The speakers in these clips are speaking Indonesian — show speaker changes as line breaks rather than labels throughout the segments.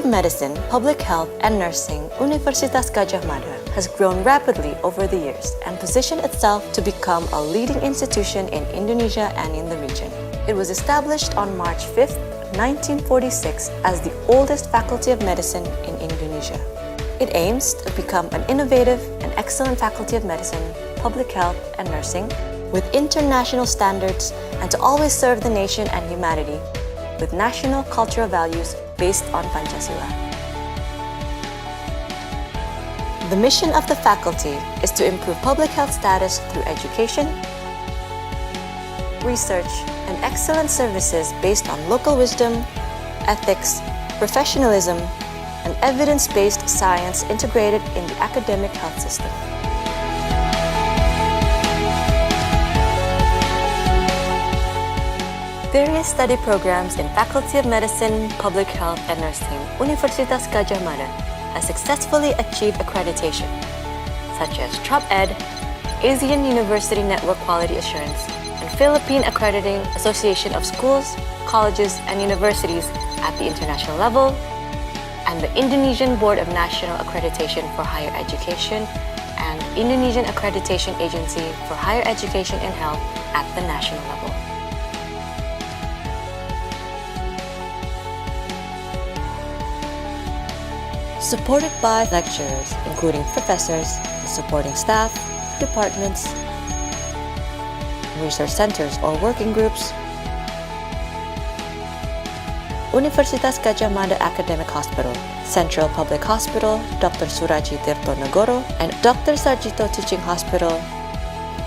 Medicine, Public Health, and Nursing, Universitas Gadjah Mada has grown rapidly over the years and positioned itself to become a leading institution in Indonesia and in the region. It was established on March 5th, 1946 as the oldest faculty of medicine in Indonesia. It aims to become an innovative and excellent faculty of medicine, public health, and nursing with international standards and to always serve the nation and humanity with national cultural values based on Pancasila. The mission of the faculty is to improve public health status through education, research, and excellent services based on local wisdom, ethics, professionalism, and evidence-based science integrated in the academic health system. Various study programs in Faculty of Medicine, Public Health, and Nursing, Universitas Gadjah Mada has successfully achieved accreditation, such as TROP-ED, Asian University Network Quality Assurance, and Philippine Accrediting Association of Schools, Colleges, and Universities at the international level, and the Indonesian Board of National Accreditation for Higher Education and Indonesian Accreditation Agency for Higher Education and Health at the national level. Supported by lecturers, including professors, supporting staff, departments, research centers or working groups, Universitas Gadjah Mada Academic Hospital, Central Public Hospital, Dr. Suraji Tirtonegoro, and Dr. Sarjito Teaching Hospital,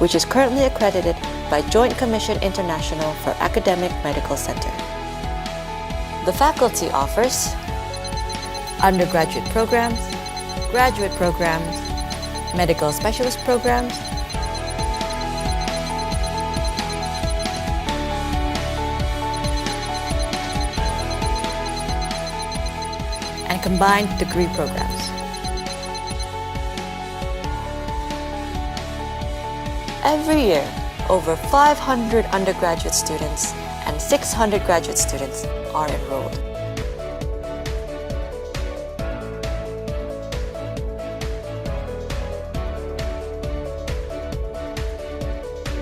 which is currently accredited by Joint Commission International for Academic Medical Center. The faculty offers undergraduate programs, graduate programs, medical specialist programs, and combined degree programs. Every year, over 500 undergraduate students and 600 graduate students are enrolled.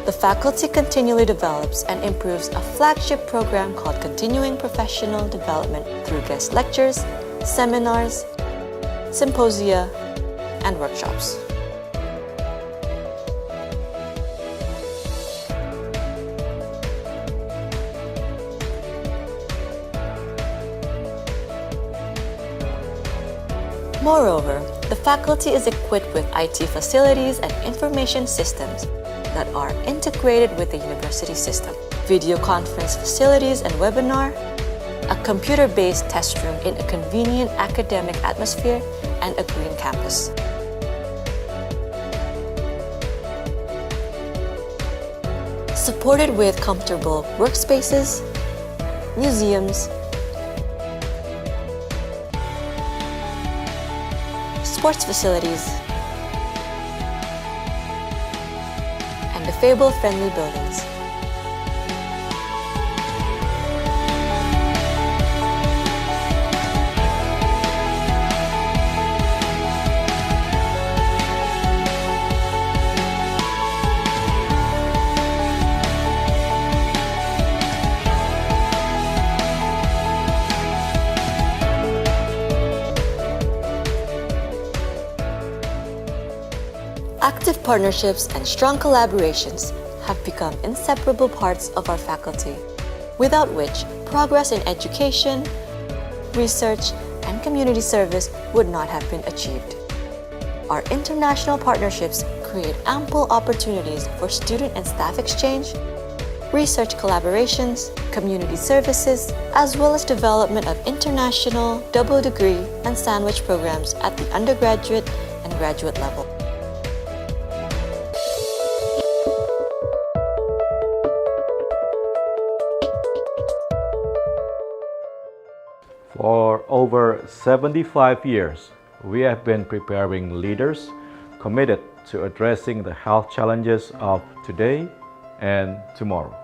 The faculty continually develops and improves a flagship program called Continuing Professional Development through guest lectures, seminars, symposia, and workshops. Moreover, the faculty is equipped with IT facilities and information systems that are integrated with the university system, video conference facilities and webinar, a computer-based test room in a convenient academic atmosphere, and a green campus. Supported with comfortable workspaces, museums, sports facilities, and disabled-friendly buildings. Active partnerships and strong collaborations have become inseparable parts of our faculty, without which progress in education, research, and community service would not have been achieved. Our international partnerships create ample opportunities for student and staff exchange, research collaborations, community services, as well as development of international, double degree, and sandwich programs at the undergraduate and graduate level.
For over 75 years, we have been preparing leaders committed to addressing the health challenges of today and tomorrow.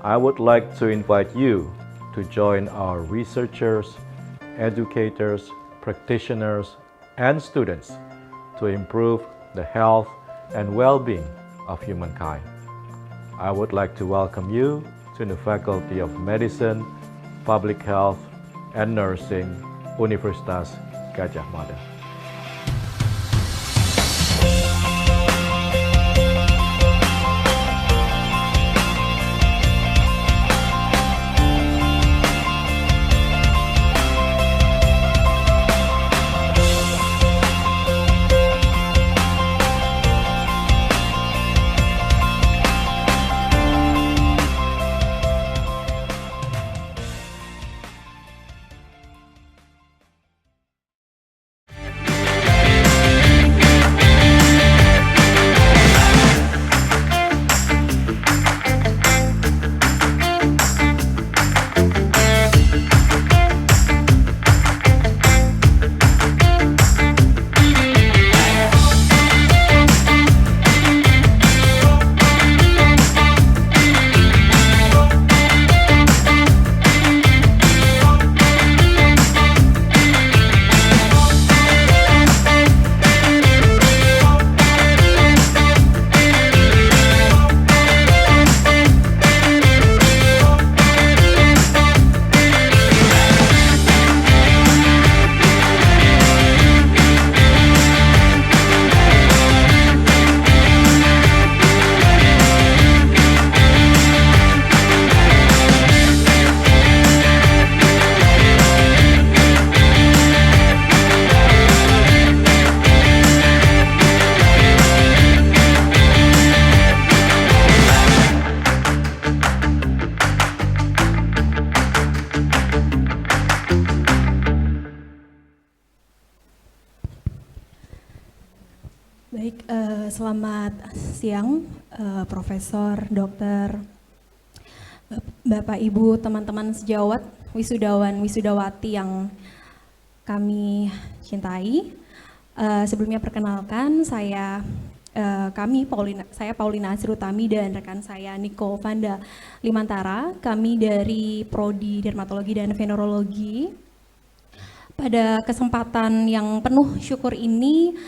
I would like to invite you to join our researchers, educators, practitioners, and students to improve the health and well-being of humankind. I would like to welcome you to the Faculty of Medicine, Public Health, and Nursing, Universitas Gadjah Mada.
Baik, selamat siang Profesor, Dokter, Bapak, Ibu, teman-teman sejawat, wisudawan, wisudawati yang kami cintai. Sebelumnya perkenalkan, saya Paulina Asrutami dan rekan saya Niko Vanda Limantara. Kami dari Prodi Dermatologi dan Venerologi. Pada kesempatan yang penuh syukur ini,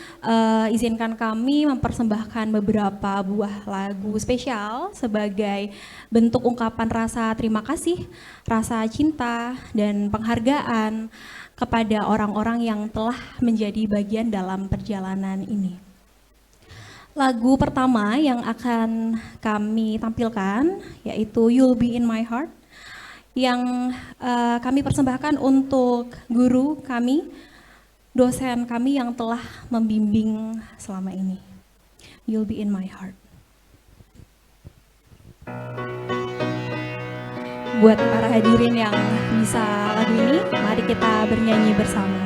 izinkan kami mempersembahkan beberapa buah lagu spesial sebagai bentuk ungkapan rasa terima kasih, rasa cinta, dan penghargaan kepada orang-orang yang telah menjadi bagian dalam perjalanan ini. Lagu pertama yang akan kami tampilkan yaitu You'll Be in My Heart, yang kami persembahkan untuk guru kami, dosen kami yang telah membimbing selama ini. You'll Be in My Heart. Buat para hadirin yang bisa lagu ini, mari kita bernyanyi bersama.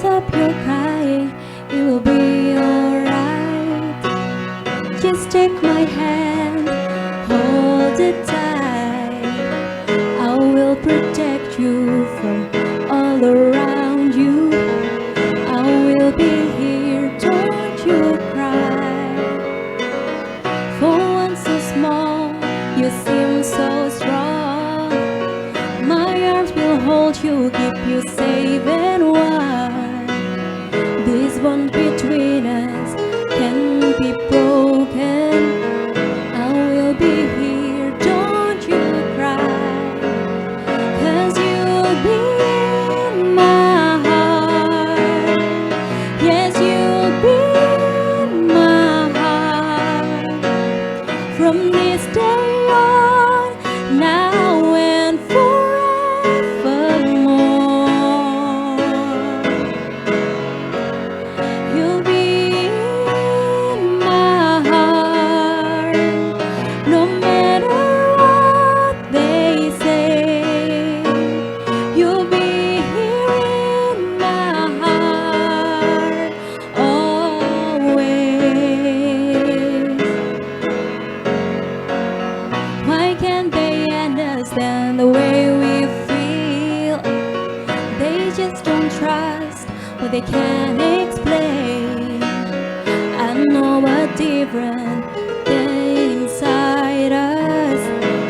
Up your crying, it will be alright. Just take my hand, hold it tight. I will protect you from all around you. I will be here, don't you cry. For one so small, you seem so strong. My arms will hold you, keep you safe and warm. This bond between us can be broken. I will be here, don't you cry. 'Cause you'll be in my heart. Yes, you'll be in my heart. From this day on, now and forevermore. You'll be in my heart, no matter what they say. You'll be here in my heart, always. Why can't they understand the way we feel? They just don't trust they can't explain. I know a different thing inside us.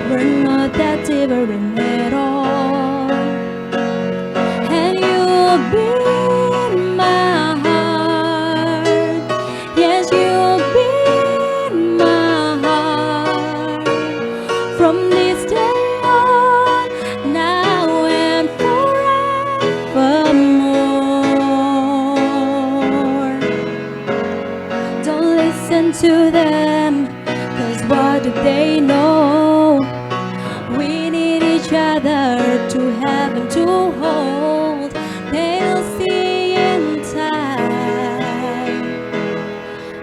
We're not that different at all. And you've been my heart. Yes, you've been my heart. From this day on, now and forevermore. Don't listen to them, 'cause what do they know? We need each other to have and to hold. They'll see in time.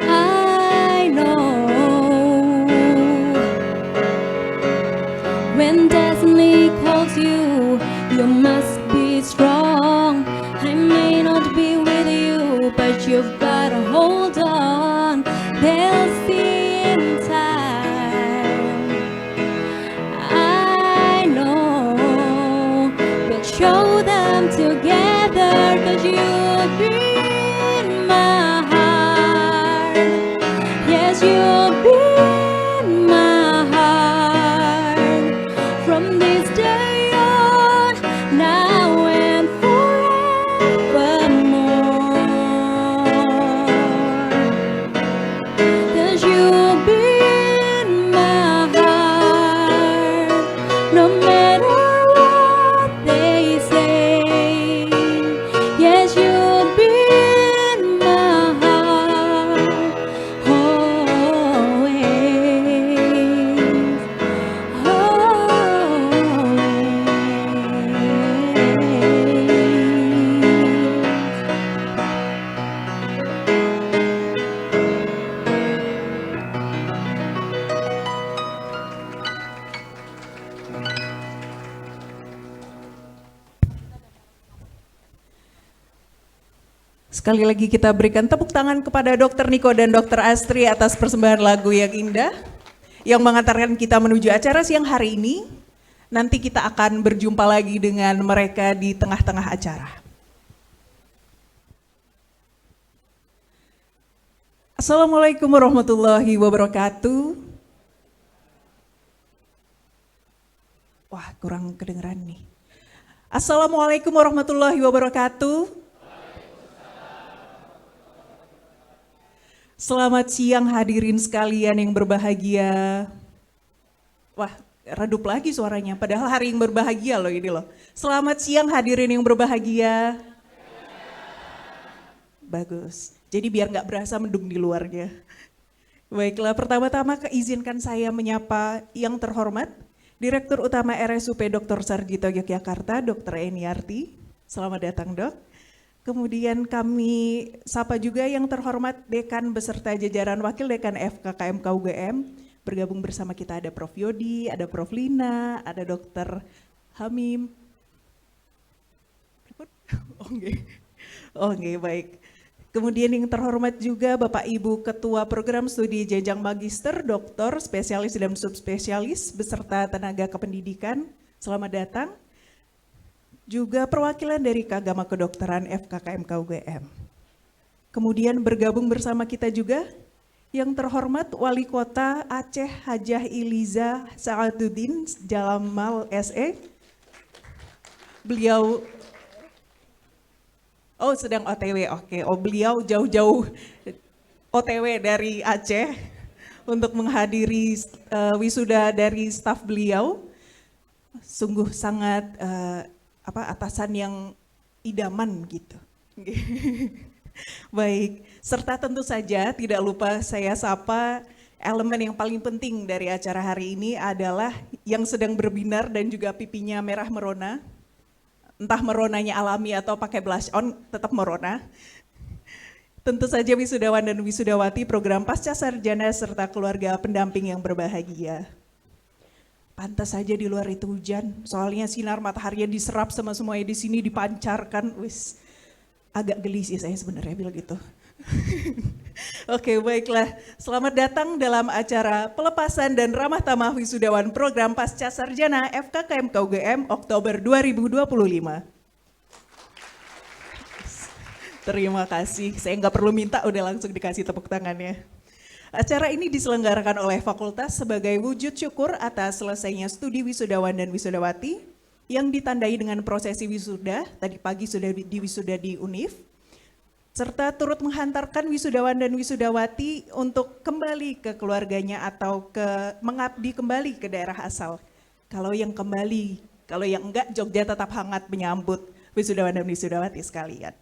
I know when destiny calls you, you must be strong. I may not be with you, but you've got to hold on. They'll see in time. I know we'll show them together, 'cause you've been my heart. Yes, you've been my heart. From this day on, now and forevermore. 'Cause you've been my heart, no matter what they say. Yes, you've been my heart, always, always.
Sekali lagi kita berikan tepuk tangan kepada Dr. Niko dan Dr. Astri atas persembahan lagu yang indah yang mengantarkan kita menuju acara siang hari ini. Nanti kita akan berjumpa lagi dengan mereka di tengah-tengah acara. Assalamualaikum warahmatullahi wabarakatuh. Wah, kurang kedengeran nih. Assalamualaikum warahmatullahi wabarakatuh. Selamat siang hadirin sekalian yang berbahagia. Wah, redup lagi suaranya, padahal hari yang berbahagia loh ini loh. Selamat siang hadirin yang berbahagia. Bagus, jadi biar nggak berasa mendung di luarnya. Baiklah, pertama-tama izinkan saya menyapa yang terhormat Direktur Utama RSUP Dr. Sarjito Yogyakarta, Dr. Eniarti. Selamat datang, Dok. Kemudian kami sapa juga yang terhormat Dekan beserta jajaran Wakil Dekan FKKMK UGM. Bergabung bersama kita ada Prof. Yodi, ada Prof. Lina, ada Dr. Hamim. Oke, baik. Kemudian yang terhormat juga Bapak Ibu Ketua Program Studi Jenjang Magister, Doktor, Spesialis dan Subspesialis beserta tenaga kependidikan. Selamat datang. Juga perwakilan dari Keagama Kedokteran FKKMK UGM. Kemudian bergabung bersama kita juga yang terhormat Wali Kota Aceh Hajah Iliza Sa'aduddin Jalamal SE. Beliau sedang OTW, oke. Beliau jauh-jauh OTW dari Aceh untuk menghadiri wisuda dari staf beliau. Sungguh sangat atasan yang idaman gitu. Baik, serta tentu saja tidak lupa saya sapa elemen yang paling penting dari acara hari ini adalah yang sedang berbinar dan juga pipinya merah merona. Entah meronanya alami atau pakai blush on, tetap merona. Tentu saja wisudawan dan wisudawati program Pasca Sarjana serta keluarga pendamping yang berbahagia. Pantas saja di luar itu hujan, soalnya sinar matahari yang diserap sama semuanya di sini dipancarkan, wis agak geli sih saya sebenarnya bilang gitu. Oke, baiklah. Selamat datang dalam acara pelepasan dan ramah tamah wisudawan program Pasca Sarjana FKKMK UGM Oktober 2025. Terima kasih, saya nggak perlu minta, udah langsung dikasih tepuk tangannya. Acara ini diselenggarakan oleh fakultas sebagai wujud syukur atas selesainya studi wisudawan dan wisudawati yang ditandai dengan prosesi wisuda, tadi pagi sudah diwisuda di UNIF, serta turut menghantarkan wisudawan dan wisudawati untuk kembali ke keluarganya atau mengabdi kembali ke daerah asal. Kalau yang kembali, kalau yang enggak, Jogja tetap hangat menyambut wisudawan dan wisudawati sekalian.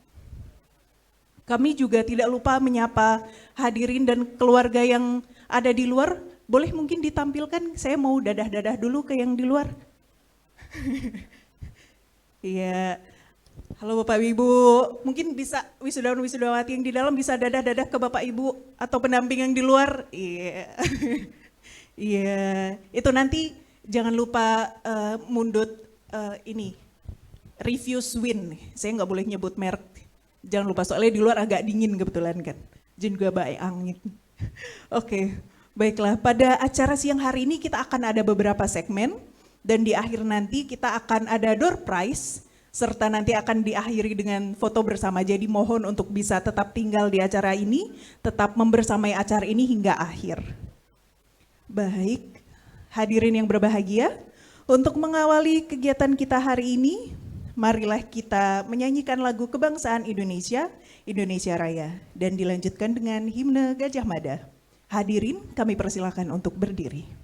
Kami juga tidak lupa menyapa hadirin dan keluarga yang ada di luar. Boleh mungkin ditampilkan, saya mau dadah-dadah dulu ke yang di luar. Iya. Halo Bapak Ibu, mungkin bisa wisudawan wisudawati yang di dalam bisa dadah-dadah ke Bapak Ibu atau pendamping yang di luar. Iya. Iya, itu nanti jangan lupa mundut ini, Refuse Win. Saya nggak boleh nyebut merek. Jangan lupa soalnya di luar agak dingin kebetulan kan. Juga baik angin. Oke, baiklah. Pada acara siang hari ini kita akan ada beberapa segmen. Dan di akhir nanti kita akan ada door prize. Serta nanti akan diakhiri dengan foto bersama. Jadi mohon untuk bisa tetap tinggal di acara ini. Tetap membersamai acara ini hingga akhir. Baik, hadirin yang berbahagia. Untuk mengawali kegiatan kita hari ini, marilah kita menyanyikan lagu kebangsaan Indonesia, Indonesia Raya, dan dilanjutkan dengan himne Gajah Mada. Hadirin, kami persilakan untuk berdiri.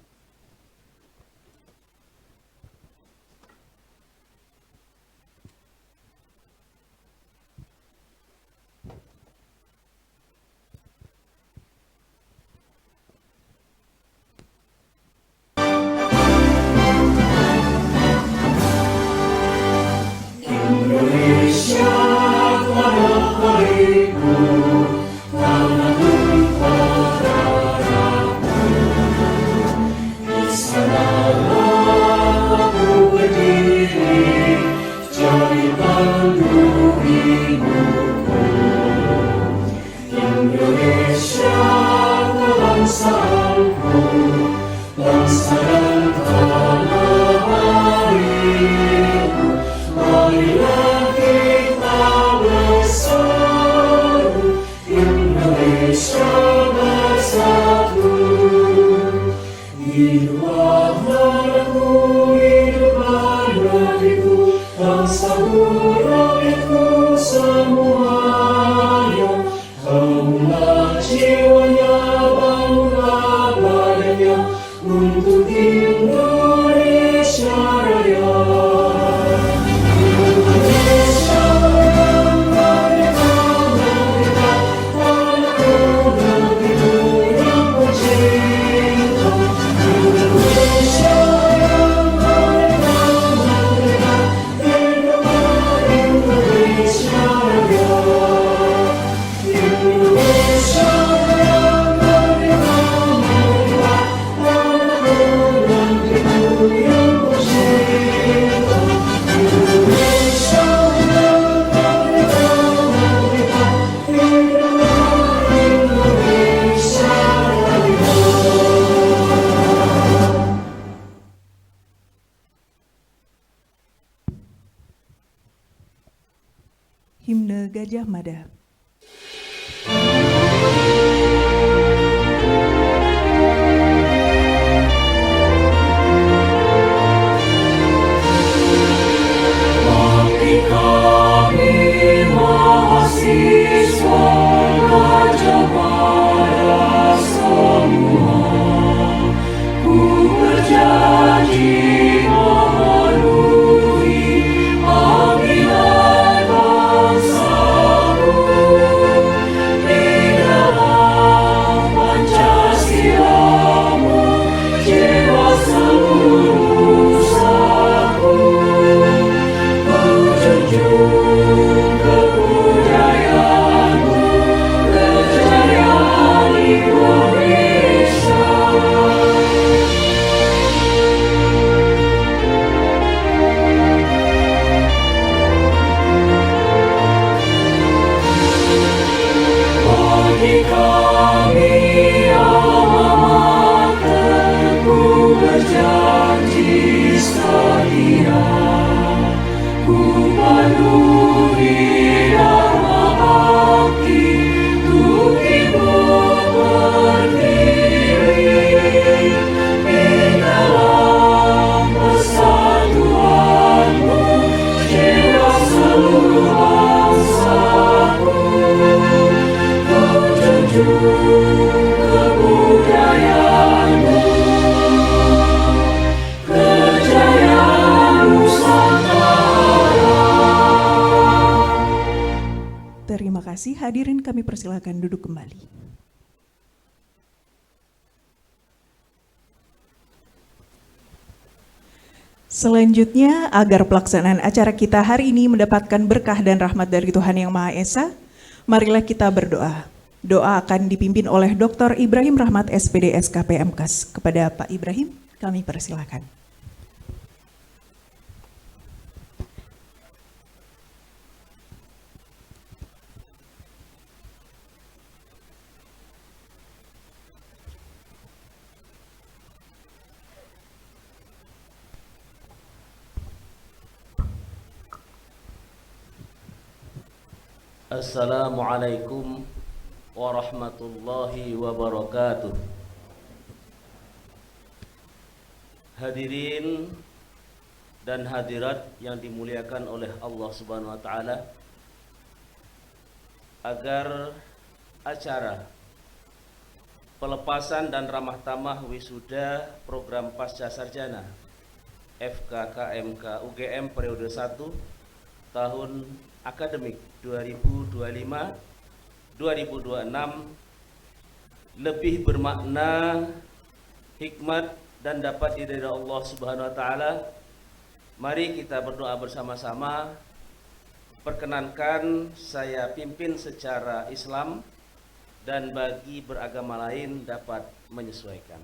Himne Gajah Mada. kasih, hadirin kami persilakan duduk kembali. Selanjutnya, agar pelaksanaan acara kita hari ini mendapatkan berkah dan rahmat dari Tuhan Yang Maha Esa, marilah kita berdoa. Doa akan dipimpin oleh Dr. Ibrahim Rahmat, SPD SKP MKAS. Kepada Pak Ibrahim, kami persilakan.
Assalamualaikum warahmatullahi wabarakatuh. Hadirin dan hadirat yang dimuliakan oleh Allah Subhanahu wa taala, agar acara pelepasan dan ramah tamah wisuda program pasca sarjana FKKMK UGM periode 1 tahun akademik 2025-2026 lebih bermakna, hikmat dan dapat diridhai Allah Subhanahu wa taala. Mari kita berdoa bersama-sama. Perkenankan saya pimpin secara Islam dan bagi beragama lain dapat menyesuaikan.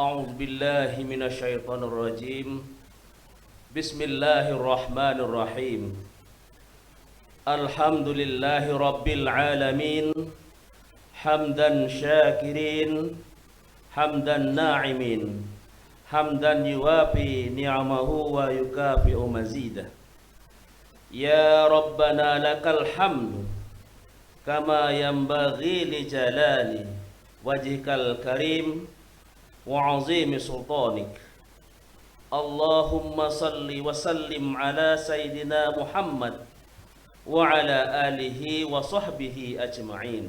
A'udzubillahi minasyaitonirrajim. Bismillahirrahmanirrahim. Alhamdulillahi rabbil alamin. Hamdan syakirin, hamdan na'imin, hamdan yuwafi ni'amahu wa yukafi'u mazidah. Ya Rabbana lakal hamdu kama yanbaghi li jalali wajhikal karim wa azimi sultanik. Allahumma salli wa sallim ala Sayyidina Muhammad wa ala alihi wa sahbihi ajma'in.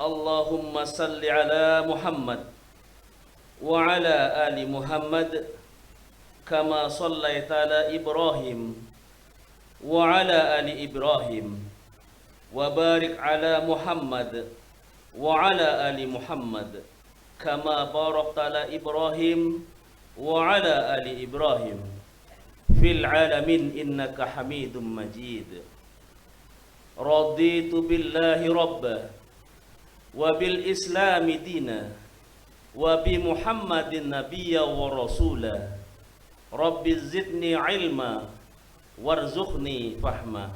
Allahumma salli ala Muhammad wa ala ali Muhammad kama sallaita ala Ibrahim wa ala ali Ibrahim wa barik ala Muhammad wa ala ali Muhammad kama barakta ala Ibrahim wa ala ali Ibrahim fil alamin innaka hamidum majid. Raditu billahi rabba wa bil islami dina wa bi Muhammadin nabiyya wa rasula. Rabbi zidni ilma warzuqni fahma.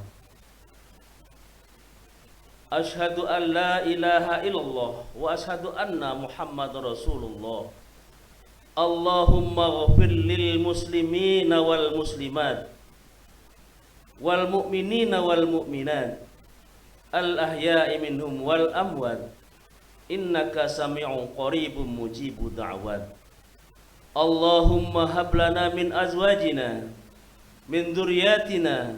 Ashhadu an la ilaha illallah wa ashhadu anna Muhammadar Rasulullah. Allahumma ghafir lil muslimina wal muslimat wal mu'minina wal mu'minat al ahya'i minhum wal amwat innaka sami'un qaribun mujibu da'wat. Allahumma hab lana min azwajina min dzurriyyatina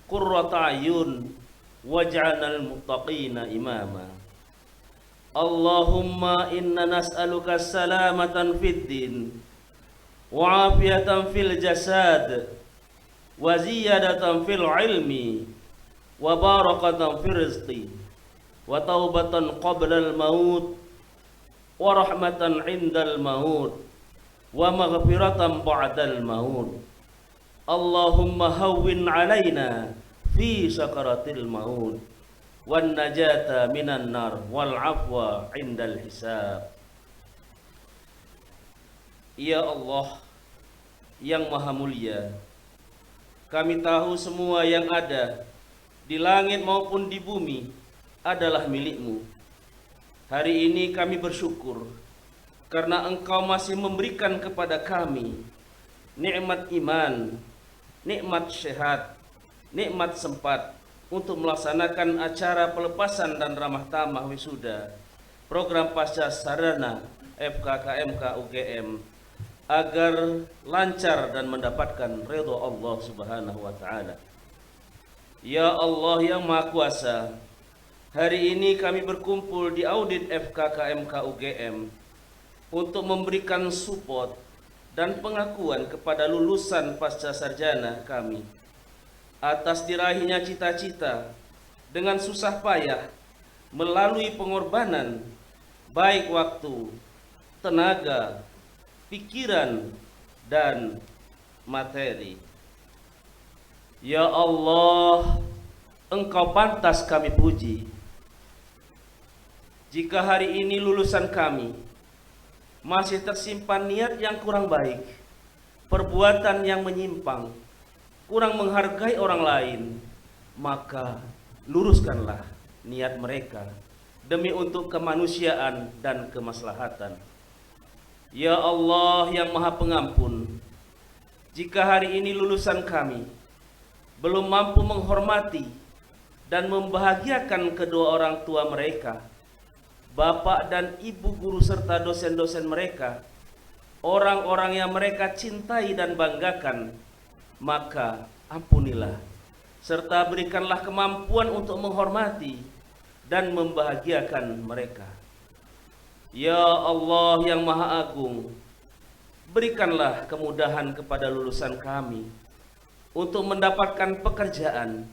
qurrata a'yun waj'alnal muttaqina imama. Allahumma inna nas'aluka salamatan fid din wa afiyatan fil jasad wa ziyadatan fil ilmi wa barakatan fil rizqi wa taubatan qabla al maut wa rahmatan indal maut wa maghfiratan ba'dal maut. Allahumma hawwin alaina fi sakaratil maut wan najata minan nar wal afwa indal hisab. Ya Allah yang maha mulia, kami tahu semua yang ada di langit maupun di bumi adalah milik-Mu. Hari ini kami bersyukur karena Engkau masih memberikan kepada kami nikmat iman, nikmat sehat, nikmat sempat untuk melaksanakan acara pelepasan dan ramah tamah wisuda program pasca sarjana FKKMK UGM agar lancar dan mendapatkan ridha Allah Subhanahu wa taala. Ya Allah yang Maha Kuasa, hari ini kami berkumpul di audit FKKMK UGM untuk memberikan support dan pengakuan kepada lulusan pasca sarjana kami atas diraihnya cita-cita dengan susah payah melalui pengorbanan baik waktu, tenaga, pikiran, dan materi. Ya Allah, Engkau pantas kami puji. Jika hari ini lulusan kami masih tersimpan niat yang kurang baik, perbuatan yang menyimpang, kurang menghargai orang lain, maka luruskanlah niat mereka demi untuk kemanusiaan dan kemaslahatan. Ya Allah yang Maha Pengampun, jika hari ini lulusan kami belum mampu menghormati dan membahagiakan kedua orang tua mereka, bapak dan ibu guru serta dosen-dosen mereka, orang-orang yang mereka cintai dan banggakan, maka ampunilah serta berikanlah kemampuan untuk menghormati dan membahagiakan mereka. Ya Allah yang Maha Agung, berikanlah kemudahan kepada lulusan kami untuk mendapatkan pekerjaan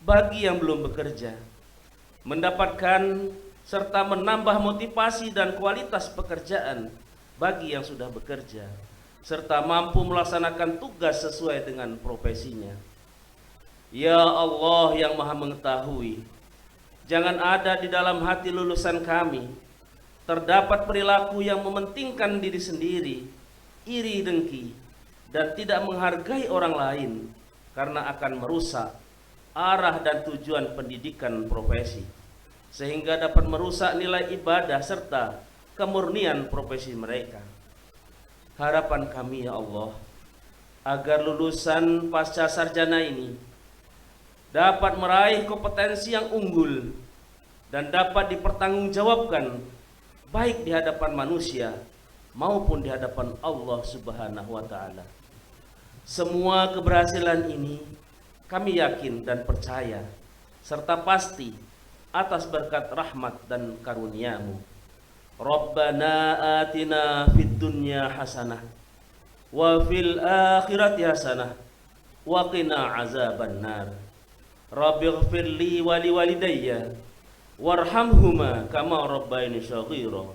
bagi yang belum bekerja, mendapatkan serta menambah motivasi dan kualitas pekerjaan bagi yang sudah bekerja, serta mampu melaksanakan tugas sesuai dengan profesinya. Ya Allah yang Maha Mengetahui, jangan ada di dalam hati lulusan kami terdapat perilaku yang mementingkan diri sendiri, iri dengki, dan tidak menghargai orang lain karena akan merusak arah dan tujuan pendidikan profesi, sehingga dapat merusak nilai ibadah serta kemurnian profesi mereka. Harapan kami ya Allah, agar lulusan pasca sarjana ini dapat meraih kompetensi yang unggul dan dapat dipertanggungjawabkan baik di hadapan manusia maupun di hadapan Allah Subhanahu wa Ta'ala. Semua keberhasilan ini kami yakin dan percaya serta pasti atas berkat rahmat dan karunia-Mu. Rabbana atina fid dunya hasanah wa fil akhirati hasanah wa qina azabannar. Rabbighfir li wa liwalidayya warhamhuma kama rabbayani shaghira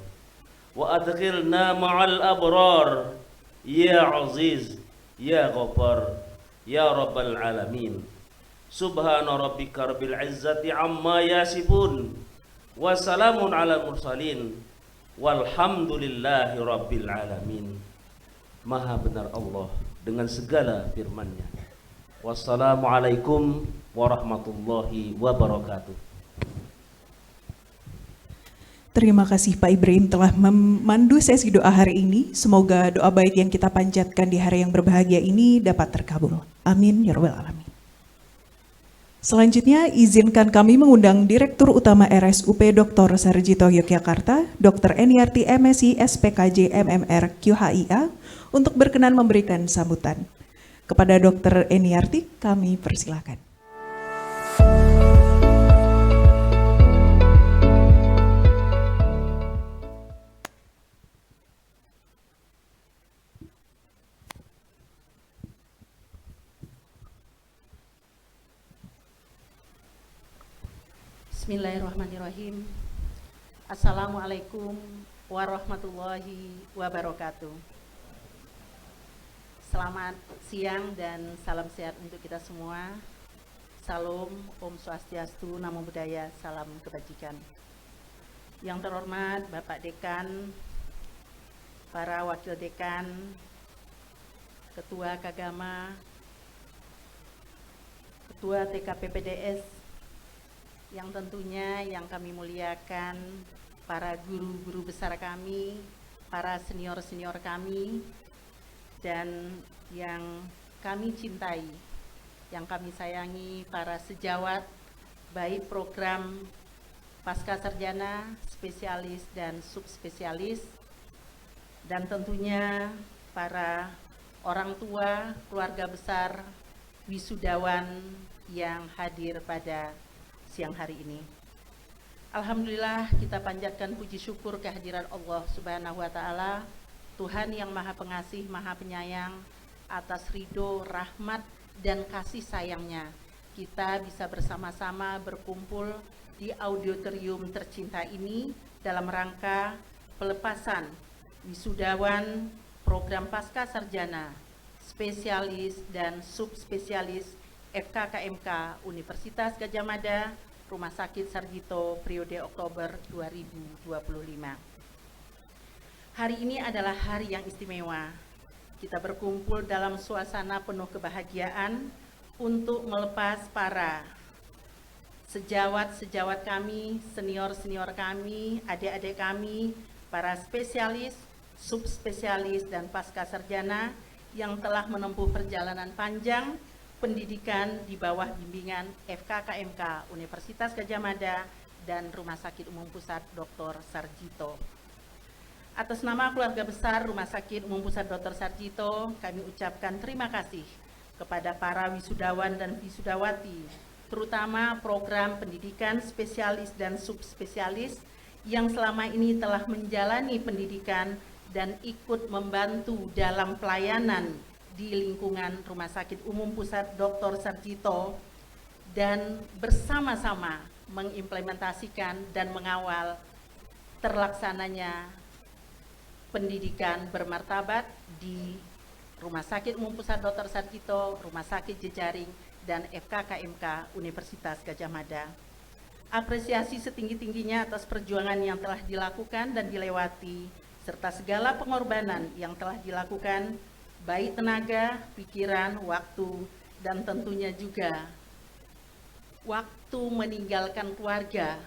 wa adkhilna ma'al abrar ya aziz ya ghafar ya rabbal alamin. Subhana rabbika rabbil izzati amma yasifun wa salamun ala mursalin walhamdulillahi rabbil alamin. Maha benar Allah dengan segala firman-Nya. Wassalamualaikum warahmatullahi wabarakatuh.
Terima kasih Pak Ibrahim telah memandu sesi doa hari ini. Semoga doa baik yang kita panjatkan di hari yang berbahagia ini dapat terkabul. Amin ya rabbal alamin. Selanjutnya izinkan kami mengundang Direktur Utama RSUP Dr. Sarjito Yogyakarta, Dr. Eniarti MSI SPKJ MMR QHIA untuk berkenan memberikan sambutan. Kepada Dr. Eniarti kami persilakan.
Bismillahirrahmanirrahim. Assalamualaikum warahmatullahi wabarakatuh. Selamat siang dan salam sehat untuk kita semua. Salam, Om Swastiastu, Namo Buddhaya, salam kebajikan. Yang terhormat Bapak Dekan, para Wakil Dekan, Ketua Kagama, Ketua TKPPDS, yang tentunya yang kami muliakan, para guru-guru besar kami, para senior-senior kami, dan yang kami cintai, yang kami sayangi, para sejawat, baik program pasca sarjana, spesialis dan subspesialis, dan tentunya para orang tua, keluarga besar, wisudawan yang hadir pada siang hari ini. Alhamdulillah kita panjatkan puji syukur kehadiran Allah Subhanahu wa Ta'ala, Tuhan yang Maha Pengasih, Maha Penyayang, atas ridho, rahmat, dan kasih sayangnya kita bisa bersama-sama berkumpul di auditorium tercinta ini dalam rangka pelepasan wisudawan program pasca sarjana, spesialis dan subspesialis FKKMK Universitas Gadjah Mada, Rumah Sakit Sarjito periode Oktober 2025. Hari ini adalah hari yang istimewa. Kita berkumpul dalam suasana penuh kebahagiaan untuk melepas para sejawat-sejawat kami, senior-senior kami, adik-adik kami, para spesialis, subspesialis, dan pasca sarjana yang telah menempuh perjalanan panjang pendidikan di bawah bimbingan FKKMK Universitas Gadjah Mada dan Rumah Sakit Umum Pusat Dr. Sarjito. Atas nama keluarga besar Rumah Sakit Umum Pusat Dr. Sarjito, kami ucapkan terima kasih kepada para wisudawan dan wisudawati, terutama program pendidikan spesialis dan subspesialis yang selama ini telah menjalani pendidikan dan ikut membantu dalam pelayanan di lingkungan Rumah Sakit Umum Pusat Dr. Sarjito dan bersama-sama mengimplementasikan dan mengawal terlaksananya pendidikan bermartabat di Rumah Sakit Umum Pusat Dr. Sarjito, Rumah Sakit Jejaring, dan FKKMK Universitas Gadjah Mada. Apresiasi setinggi-tingginya atas perjuangan yang telah dilakukan dan dilewati, serta segala pengorbanan yang telah dilakukan, baik tenaga, pikiran, waktu, dan tentunya juga waktu meninggalkan keluarga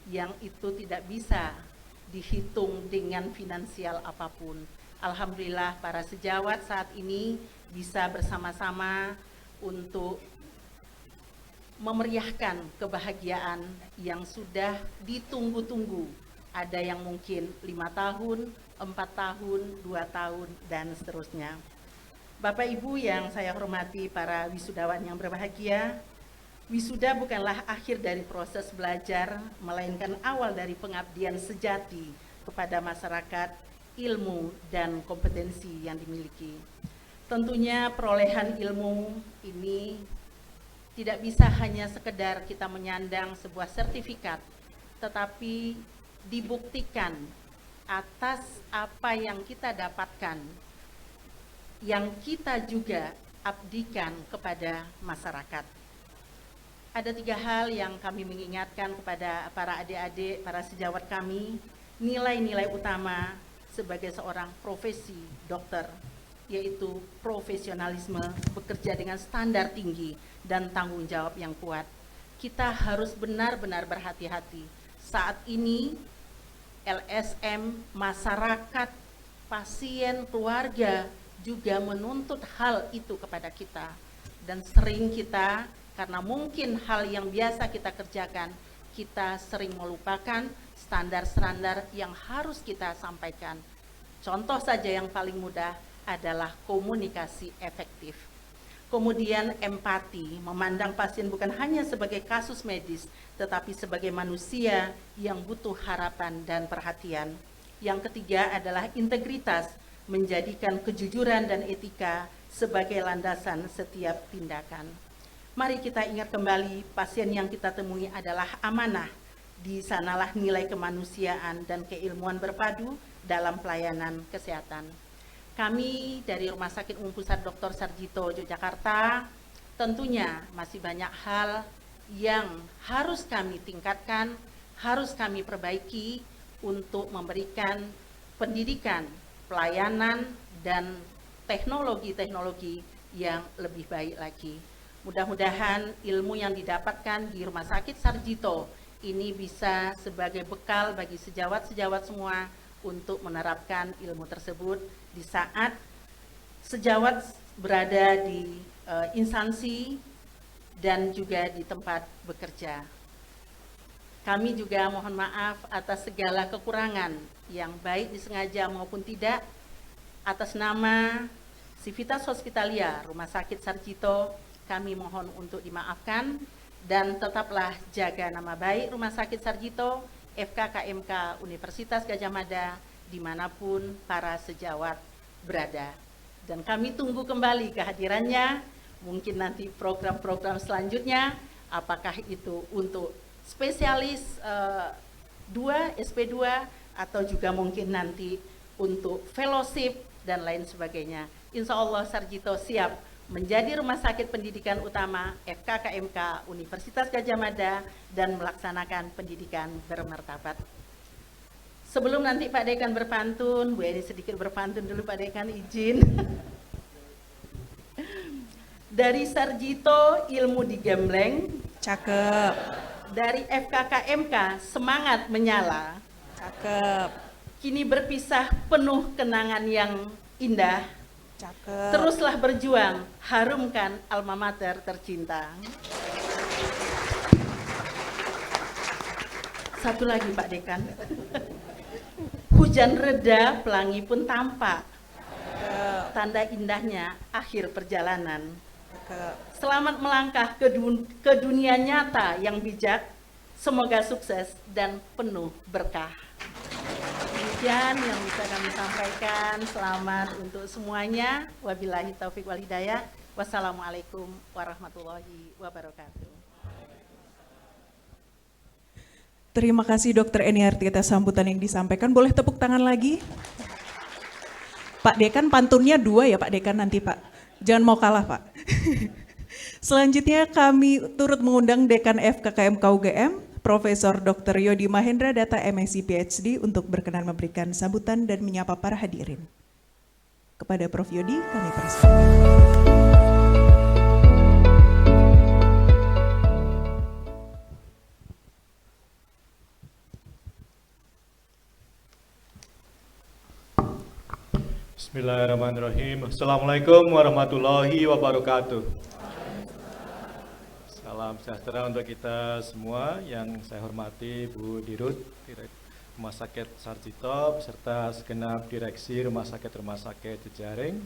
yang itu tidak bisa dihitung dengan finansial apapun. Alhamdulillah para sejawat saat ini bisa bersama-sama untuk memeriahkan kebahagiaan yang sudah ditunggu-tunggu. Ada yang mungkin 5 tahun, 4 tahun, 2 tahun, dan seterusnya. Bapak Ibu yang saya hormati, para wisudawan yang berbahagia, wisuda bukanlah akhir dari proses belajar, melainkan awal dari pengabdian sejati kepada masyarakat, ilmu, dan kompetensi yang dimiliki. Tentunya perolehan ilmu ini tidak bisa hanya sekedar kita menyandang sebuah sertifikat, tetapi dibuktikan atas apa yang kita dapatkan, yang kita juga abdikan kepada masyarakat. Ada 3 hal yang kami mengingatkan kepada para adik-adik, para sejawat kami, nilai-nilai utama sebagai seorang profesi dokter, yaitu profesionalisme, bekerja dengan standar tinggi, dan tanggung jawab yang kuat. Kita harus benar-benar berhati-hati. Saat ini, LSM, masyarakat, pasien, keluarga juga menuntut hal itu kepada kita. Dan sering kita, karena mungkin hal yang biasa kita kerjakan, kita sering melupakan standar-standar yang harus kita sampaikan. Contoh saja yang paling mudah adalah komunikasi efektif. Kemudian empati, memandang pasien bukan hanya sebagai kasus medis, tetapi sebagai manusia yang butuh harapan dan perhatian. Yang ketiga adalah integritas, menjadikan kejujuran dan etika sebagai landasan setiap tindakan. Mari kita ingat kembali, pasien yang kita temui adalah amanah. Di sanalah nilai kemanusiaan dan keilmuan berpadu dalam pelayanan kesehatan. Kami dari Rumah Sakit Umum Pusat Dr. Sarjito, Yogyakarta, tentunya masih banyak hal yang harus kami tingkatkan, harus kami perbaiki untuk memberikan pendidikan, pelayanan, dan teknologi-teknologi yang lebih baik lagi. Mudah-mudahan ilmu yang didapatkan di Rumah Sakit Sarjito ini bisa sebagai bekal bagi sejawat-sejawat semua untuk menerapkan ilmu tersebut di saat sejawat berada di instansi dan juga di tempat bekerja. Kami juga mohon maaf atas segala kekurangan yang baik disengaja maupun tidak. Atas nama Civitas Hospitalia Rumah Sakit Sarjito, kami mohon untuk dimaafkan dan tetaplah jaga nama baik Rumah Sakit Sarjito, FKKMK Universitas Gadjah Mada, dimanapun para sejawat berada. Dan kami tunggu kembali kehadirannya mungkin nanti program-program selanjutnya, apakah itu untuk spesialis 2, SP2, atau juga mungkin nanti untuk fellowship dan lain sebagainya. Insya Allah Sarjito siap menjadi rumah sakit pendidikan utama FKKMK Universitas Gadjah Mada dan melaksanakan pendidikan bermartabat. Sebelum nanti Pak Dekan berpantun, Bu Eni sedikit berpantun dulu Pak Dekan, izin. Dari Sarjito ilmu digembleng,
Cakep,
dari FKKMK semangat menyala,
cakep,
kini berpisah penuh kenangan yang indah.
cakep.
Teruslah berjuang, harumkan alma mater tercinta. Satu lagi Pak Dekan. Hujan reda, pelangi pun tampak. Tanda indahnya akhir perjalanan. Selamat melangkah ke dunia nyata yang bijak. Semoga sukses dan penuh berkah. Demikian yang bisa kami sampaikan. Selamat untuk semuanya. Wabillahi taufik wal hidayah. Wassalamualaikum warahmatullahi wabarakatuh.
Terima kasih Dr. Eniarti atas sambutan yang disampaikan. Boleh tepuk tangan lagi? Pak Dekan pantunnya 2 ya Pak Dekan nanti Pak. Jangan mau kalah Pak. Selanjutnya kami turut mengundang Dekan FKKMK UGM, Profesor Dr. Yodi Mahendra Data MSc PhD untuk berkenan memberikan sambutan dan menyapa para hadirin. Kepada Prof. Yodi kami persilakan.
Bismillahirrahmanirrahim. Assalamualaikum warahmatullahi wabarakatuh. Salam sejahtera untuk kita semua. Yang saya hormati Bu Dirut, Rumah Sakit Sarjito, beserta segenap direksi Rumah Sakit Jejaring,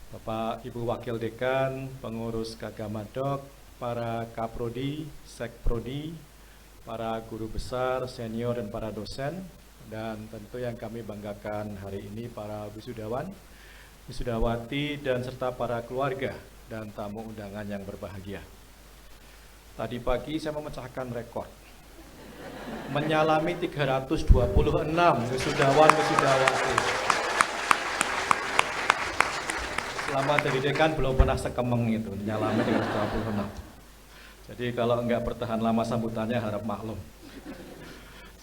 Bapak Ibu Wakil Dekan, pengurus Gadjah Mada, para Kaprodi, Sekprodi, para guru besar, senior, dan para dosen. Dan tentu yang kami banggakan hari ini para wisudawan, wisudawati, dan serta para keluarga dan tamu undangan yang berbahagia. Tadi pagi saya memecahkan rekor, menyalami 326 wisudawan wisudawati. Selama jadi dekan belum pernah sekemeng itu, menyalami 326. Jadi kalau enggak bertahan lama sambutannya harap maklum.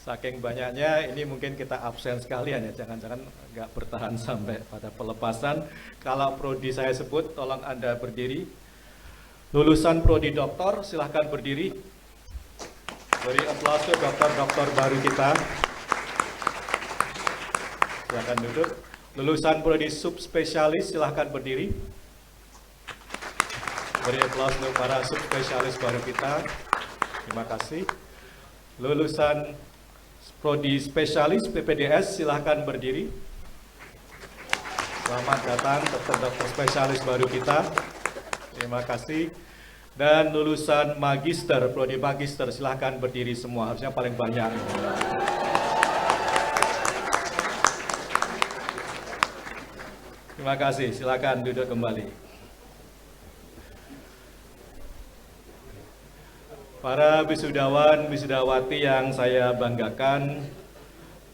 Saking banyaknya ini mungkin kita absen sekalian ya, jangan-jangan nggak bertahan sampai pada pelepasan. Kalau prodi saya sebut, tolong Anda berdiri. Lulusan prodi doktor, silahkan berdiri. Beri aplaus untuk dokter-dokter baru kita. Silahkan duduk. Lulusan prodi subspesialis, silahkan berdiri. Beri aplaus untuk para subspesialis baru kita. Terima kasih. Lulusan prodi spesialis PPDS, silahkan berdiri. Selamat datang dokter spesialis baru kita. Terima kasih. Dan lulusan magister, prodi magister, silahkan berdiri semua. Harusnya paling banyak. Terima kasih. Silahkan duduk kembali. Para wisudawan, wisudawati yang saya banggakan,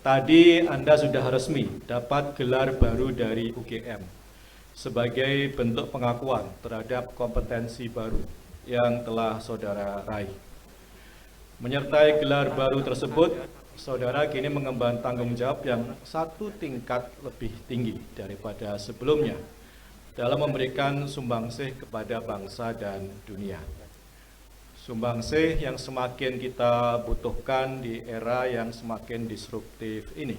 tadi Anda sudah resmi dapat gelar baru dari UGM sebagai bentuk pengakuan terhadap kompetensi baru yang telah saudara raih. Menyertai gelar baru tersebut, saudara kini mengemban tanggung jawab yang satu tingkat lebih tinggi daripada sebelumnya dalam memberikan sumbangsih kepada bangsa dan dunia. Sumbangsih yang semakin kita butuhkan di era yang semakin disruptif ini.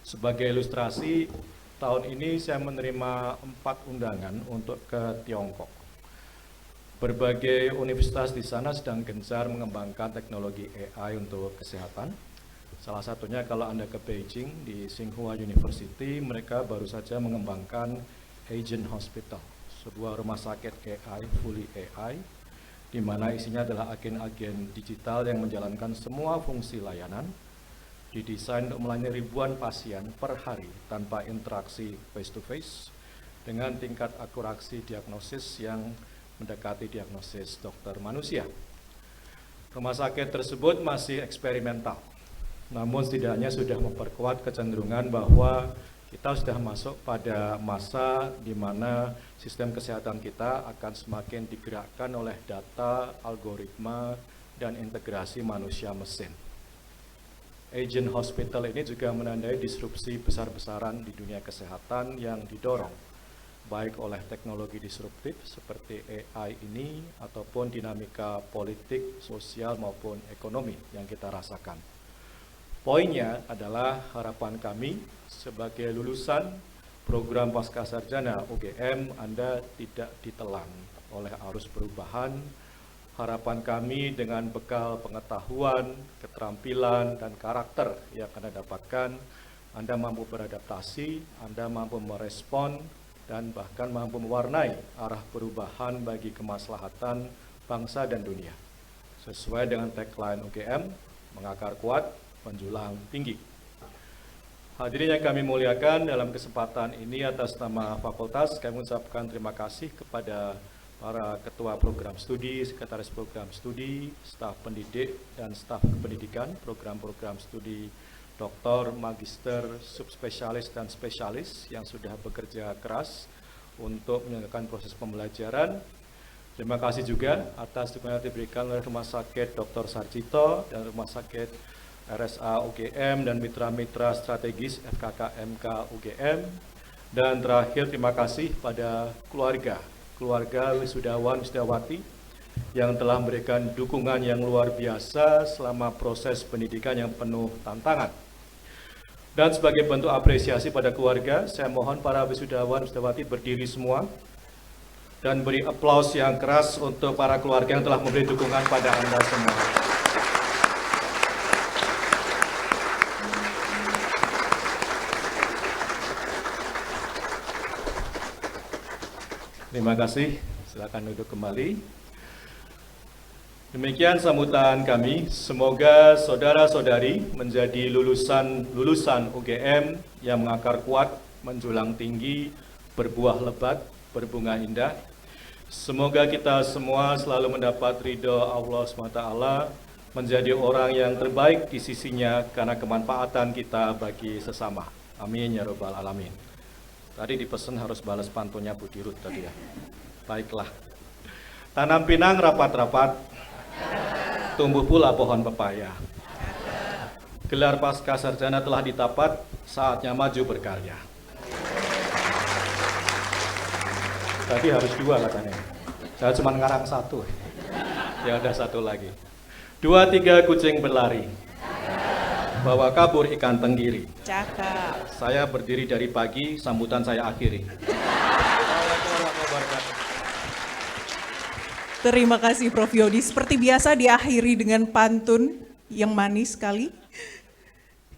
Sebagai ilustrasi, tahun ini saya menerima 4 undangan untuk ke Tiongkok. Berbagai universitas di sana sedang gencar mengembangkan teknologi AI untuk kesehatan. Salah satunya kalau Anda ke Beijing, di Tsinghua University, mereka baru saja mengembangkan Agent Hospital, sebuah rumah sakit AI, fully AI, di mana isinya adalah agen-agen digital yang menjalankan semua fungsi layanan, didesain untuk melayani ribuan pasien per hari tanpa interaksi face-to-face, dengan tingkat akurasi diagnosis yang mendekati diagnosis dokter manusia. Rumah sakit tersebut masih eksperimental, namun setidaknya sudah memperkuat kecenderungan bahwa kita sudah masuk pada masa di mana sistem kesehatan kita akan semakin digerakkan oleh data, algoritma, dan integrasi manusia mesin. Agent hospital ini juga menandai disrupsi besar-besaran di dunia kesehatan yang didorong baik oleh teknologi disruptif seperti AI ini ataupun dinamika politik, sosial maupun ekonomi yang kita rasakan. Poinnya adalah harapan kami sebagai lulusan program Pascasarjana UGM Anda tidak ditelan oleh arus perubahan. Harapan kami dengan bekal pengetahuan, keterampilan, dan karakter yang Anda dapatkan, Anda mampu beradaptasi, Anda mampu merespon, dan bahkan mampu mewarnai arah perubahan bagi kemaslahatan bangsa dan dunia. Sesuai dengan tagline UGM, mengakar kuat, menjulang tinggi. Hadirin yang kami muliakan, dalam kesempatan ini atas nama fakultas, kami mengucapkan terima kasih kepada para ketua program studi, sekretaris program studi, staf pendidik, dan staf kependidikan, program-program studi doktor, magister, subspesialis, dan spesialis yang sudah bekerja keras untuk menyelenggarakan proses pembelajaran. Terima kasih juga atas dukungan yang diberikan oleh Rumah Sakit Dr. Sarjito dan Rumah Sakit RSA UGM dan mitra-mitra strategis FKKMK UGM. Dan terakhir, terima kasih pada keluarga wisudawan wisudawati yang telah memberikan dukungan yang luar biasa selama proses pendidikan yang penuh tantangan. Dan sebagai bentuk apresiasi pada keluarga, saya mohon para wisudawan wisudawati berdiri semua dan beri aplaus yang keras untuk para keluarga yang telah memberi dukungan pada Anda semua. Terima kasih, silakan duduk kembali. Demikian sambutan kami, semoga saudara-saudari menjadi lulusan UGM yang mengakar kuat, menjulang tinggi, berbuah lebat, berbunga indah. Semoga kita semua selalu mendapat ridho Allah SWT, menjadi orang yang terbaik di sisinya karena kemanfaatan kita bagi sesama. Amin ya Rabbal Alamin. Tadi dipesan harus balas pantunnya Bu Dirut tadi ya. Baiklah. Tanam pinang rapat-rapat, tumbuh pula pohon pepaya. Gelar Pascasarjana telah ditapat, saatnya maju berkarya. Tadi harus 2 katanya. Saya cuma ngarang 1. Ya ada 1 lagi. 2, 3 kucing berlari. Bawa kabur ikan tenggiri.
Cakep.
Saya berdiri dari pagi, sambutan saya akhiri.
Terima kasih Prof. Yodi. Seperti biasa diakhiri dengan pantun yang manis sekali.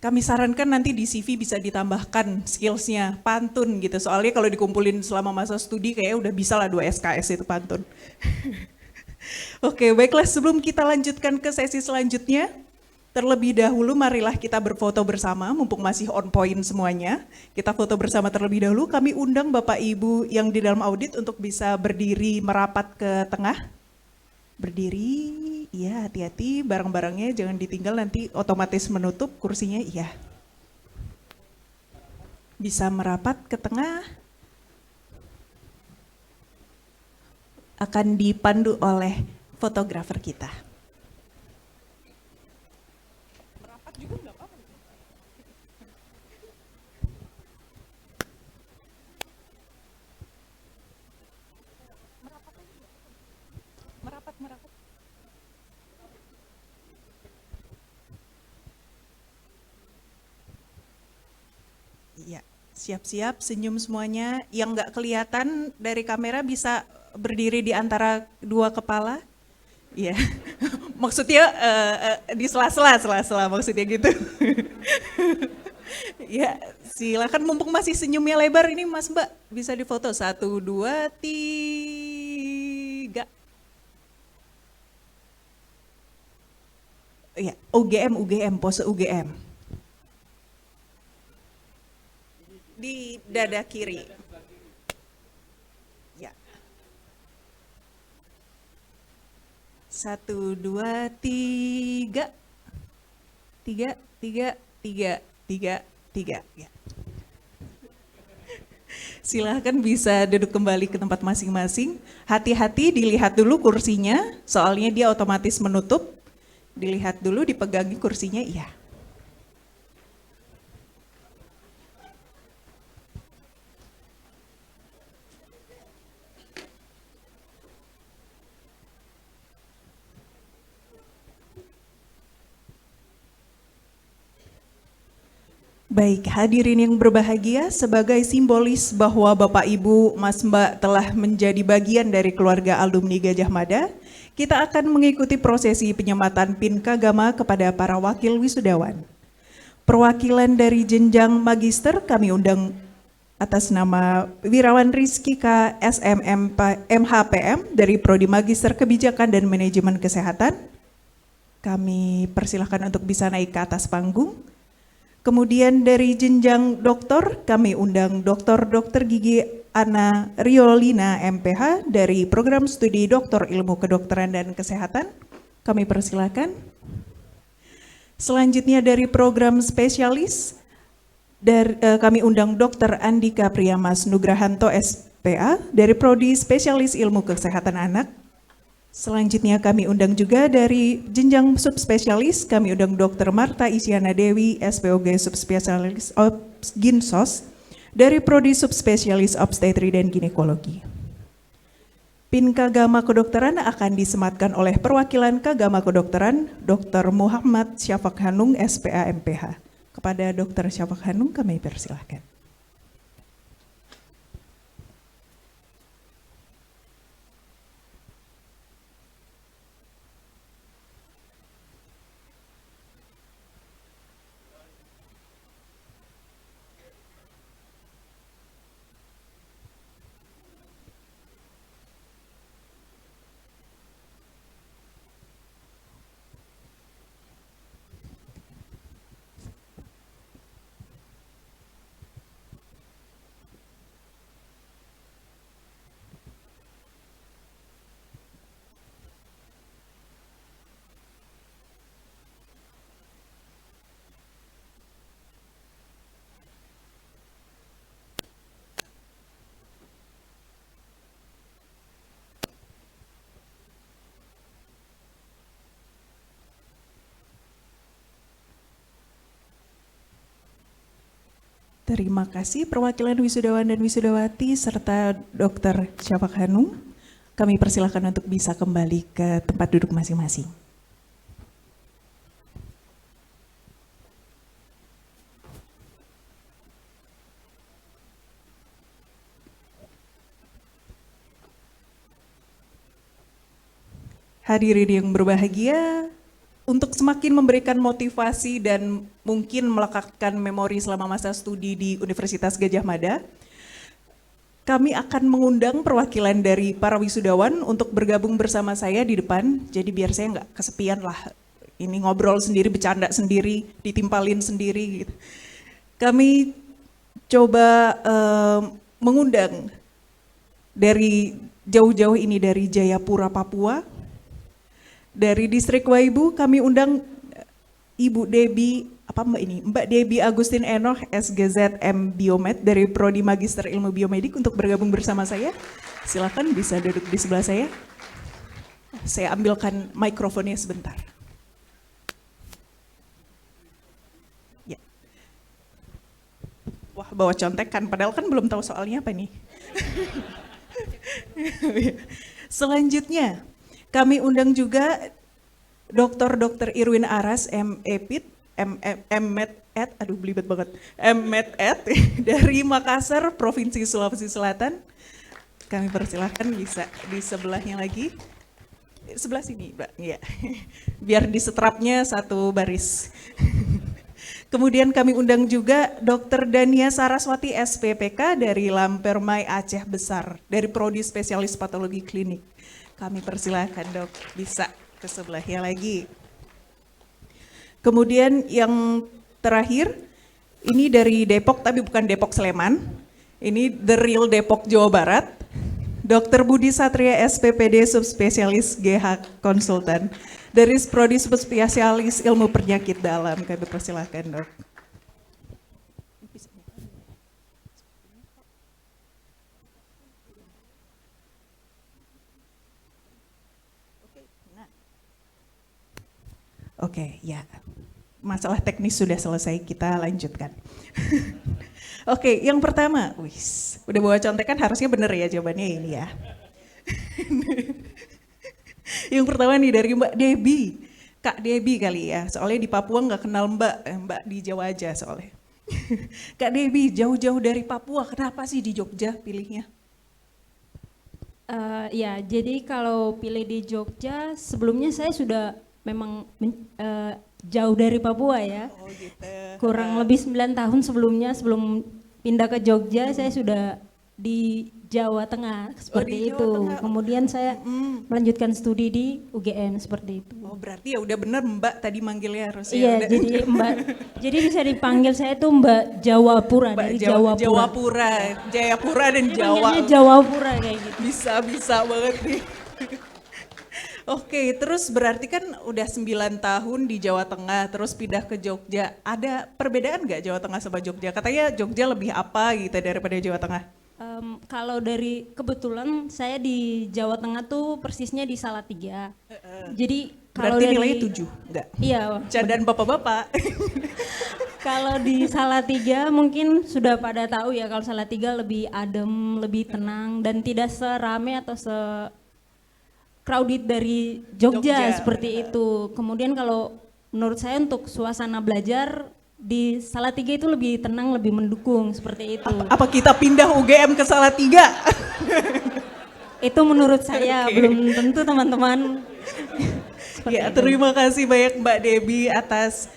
Kami sarankan nanti di CV bisa ditambahkan skillsnya pantun gitu. Soalnya kalau dikumpulin selama masa studi kayaknya udah bisa lah 2 SKS itu pantun. Oke, baiklah sebelum kita lanjutkan ke sesi selanjutnya, terlebih dahulu marilah kita berfoto bersama, mumpung masih on point semuanya. Kita foto bersama terlebih dahulu, kami undang Bapak Ibu yang di dalam audit untuk bisa berdiri merapat ke tengah. Berdiri, iya hati-hati barang-barangnya jangan ditinggal nanti otomatis menutup kursinya, iya. Bisa merapat ke tengah. Akan dipandu oleh fotografer kita. Merapat. Iya, siap-siap senyum semuanya. Yang nggak kelihatan dari kamera bisa berdiri di antara 2 kepala. Iya, maksudnya di sela-sela maksudnya gitu. Ya, silakan mumpung masih senyumnya lebar ini Mas Mbak bisa difoto 1, 2, 3. Ya, UGM, pose UGM. Di dada kiri. 1, 2, 3. 3, 3, 3, 3, 3. Ya. Silahkan bisa duduk kembali ke tempat masing-masing. Hati-hati dilihat dulu kursinya, soalnya dia otomatis menutup. Dilihat dulu, dipegangi kursinya, iya. Baik, hadirin yang berbahagia, sebagai simbolis bahwa Bapak Ibu, Mas Mbak telah menjadi bagian dari keluarga alumni Gajah Mada, kita akan mengikuti prosesi penyematan PIN Kagama kepada para wakil wisudawan. Perwakilan dari jenjang magister kami undang atas nama Wirawan Rizky K. SMM MHPM dari Prodi Magister Kebijakan dan Manajemen Kesehatan. Kami persilahkan untuk bisa naik ke atas panggung. Kemudian dari jenjang doktor, kami undang Dr. Gigi Ana Riolina MPH dari Program Studi Doktor Ilmu Kedokteran dan Kesehatan. Kami persilakan. Selanjutnya dari program spesialis, kami undang Dr. Andika Priyamas Nugrahanto SPA dari Prodi Spesialis Ilmu Kesehatan Anak. Selanjutnya kami undang juga dari jenjang subspesialis, kami undang Dr. Marta Isyana Dewi, SPOG Subspesialis Ginsos, dari Prodi Subspesialis Obstetri dan Ginekologi. PIN Kagama Kedokteran akan disematkan oleh perwakilan Kagama Kedokteran, Dr. Muhammad Syafaq Hanung, SPA MPH. Kepada Dr. Syafaq Hanung kami persilahkan. Terima kasih perwakilan wisudawan dan wisudawati serta Dr. Syafaq Hanung. Kami persilakan untuk bisa kembali ke tempat duduk masing-masing. Hadirin yang berbahagia, untuk semakin memberikan motivasi dan mungkin melekatkan memori selama masa studi di Universitas Gajah Mada, kami akan mengundang perwakilan dari para wisudawan untuk bergabung bersama saya di depan. Jadi biar saya nggak kesepian lah, ini ngobrol sendiri, bercanda sendiri, ditimpalin sendiri gitu. Kami coba mengundang dari jauh-jauh ini dari Jayapura, Papua. Dari Distrik Waibu kami undang Ibu Debbie, Mbak Debbie Agustin Enoh, SGZM Biomed dari Prodi Magister Ilmu Biomedik untuk bergabung bersama saya. Silakan bisa duduk di sebelah saya. Saya ambilkan mikrofonnya sebentar. Ya. Wah, bawa contekan, padahal kan belum tahu soalnya apa nih. Selanjutnya, kami undang juga Dr. Irwin Aras, MEPIT, MED-Ed dari Makassar, Provinsi Sulawesi Selatan. Kami persilahkan bisa di sebelahnya lagi. Sebelah sini, Mbak. Ya. Biar di setrapnya satu baris. Kemudian kami undang juga Dr. Dania Saraswati, SPPK dari Lampermai Aceh Besar, dari Prodi Spesialis Patologi Klinik. Kami persilahkan Dok, bisa ke sebelahnya lagi. Kemudian yang terakhir, ini dari Depok tapi bukan Depok Sleman. Ini the real Depok Jawa Barat. Dr. Budi Satria SPPD Subspesialis GH Konsultan dari Prodi Subspesialis Ilmu Penyakit Dalam. Kami persilakan, Dok. Oke, ya. Masalah teknis sudah selesai, kita lanjutkan. Oke, yang pertama, udah bawa contekan harusnya bener ya jawabannya ini ya. Yang pertama nih dari Mbak Debbie, Kak Debbie kali ya, soalnya di Papua nggak kenal Mbak di Jawa aja soalnya. Kak Debbie, jauh-jauh dari Papua, kenapa sih di Jogja pilihnya?
Ya, jadi kalau pilih di Jogja, sebelumnya saya sudah memang jauh dari Papua ya.
Oh gitu.
Kurang lebih 9 tahun sebelumnya, sebelum pindah ke Jogja, saya sudah di Jawa Tengah seperti
di Jawa
itu.
Tengah.
Kemudian saya melanjutkan studi di UGM seperti itu.
Oh berarti ya udah bener Mbak tadi manggilnya harusnya.
Iya,
udah.
jadi Mbak, jadi bisa dipanggil saya tuh Mbak Jawapura
Mbak
dari
Jawapura,
Jawapura.
Jayapura dan Jawa.
Dipanggilnya Jawapura kayak gitu.
Bisa banget nih. Oke, terus berarti kan udah 9 tahun di Jawa Tengah, terus pindah ke Jogja. Ada perbedaan nggak Jawa Tengah sama Jogja? Katanya Jogja lebih apa gitu daripada Jawa Tengah?
Kalau dari kebetulan saya di Jawa Tengah tuh persisnya di Salatiga. Jadi kalau
Berarti
dari
nilainya 7, enggak?
Iya.
Candaan bapak-bapak.
Kalau di Salatiga mungkin sudah pada tahu ya, kalau Salatiga lebih adem, lebih tenang dan tidak serame atau crowded dari Jogja, seperti itu. Kemudian kalau menurut saya untuk suasana belajar di Salatiga itu lebih tenang, lebih mendukung seperti itu.
Apa kita pindah UGM ke Salatiga?
Itu menurut saya, belum tentu teman-teman.
Ya, terima kasih banyak Mbak Debbie atas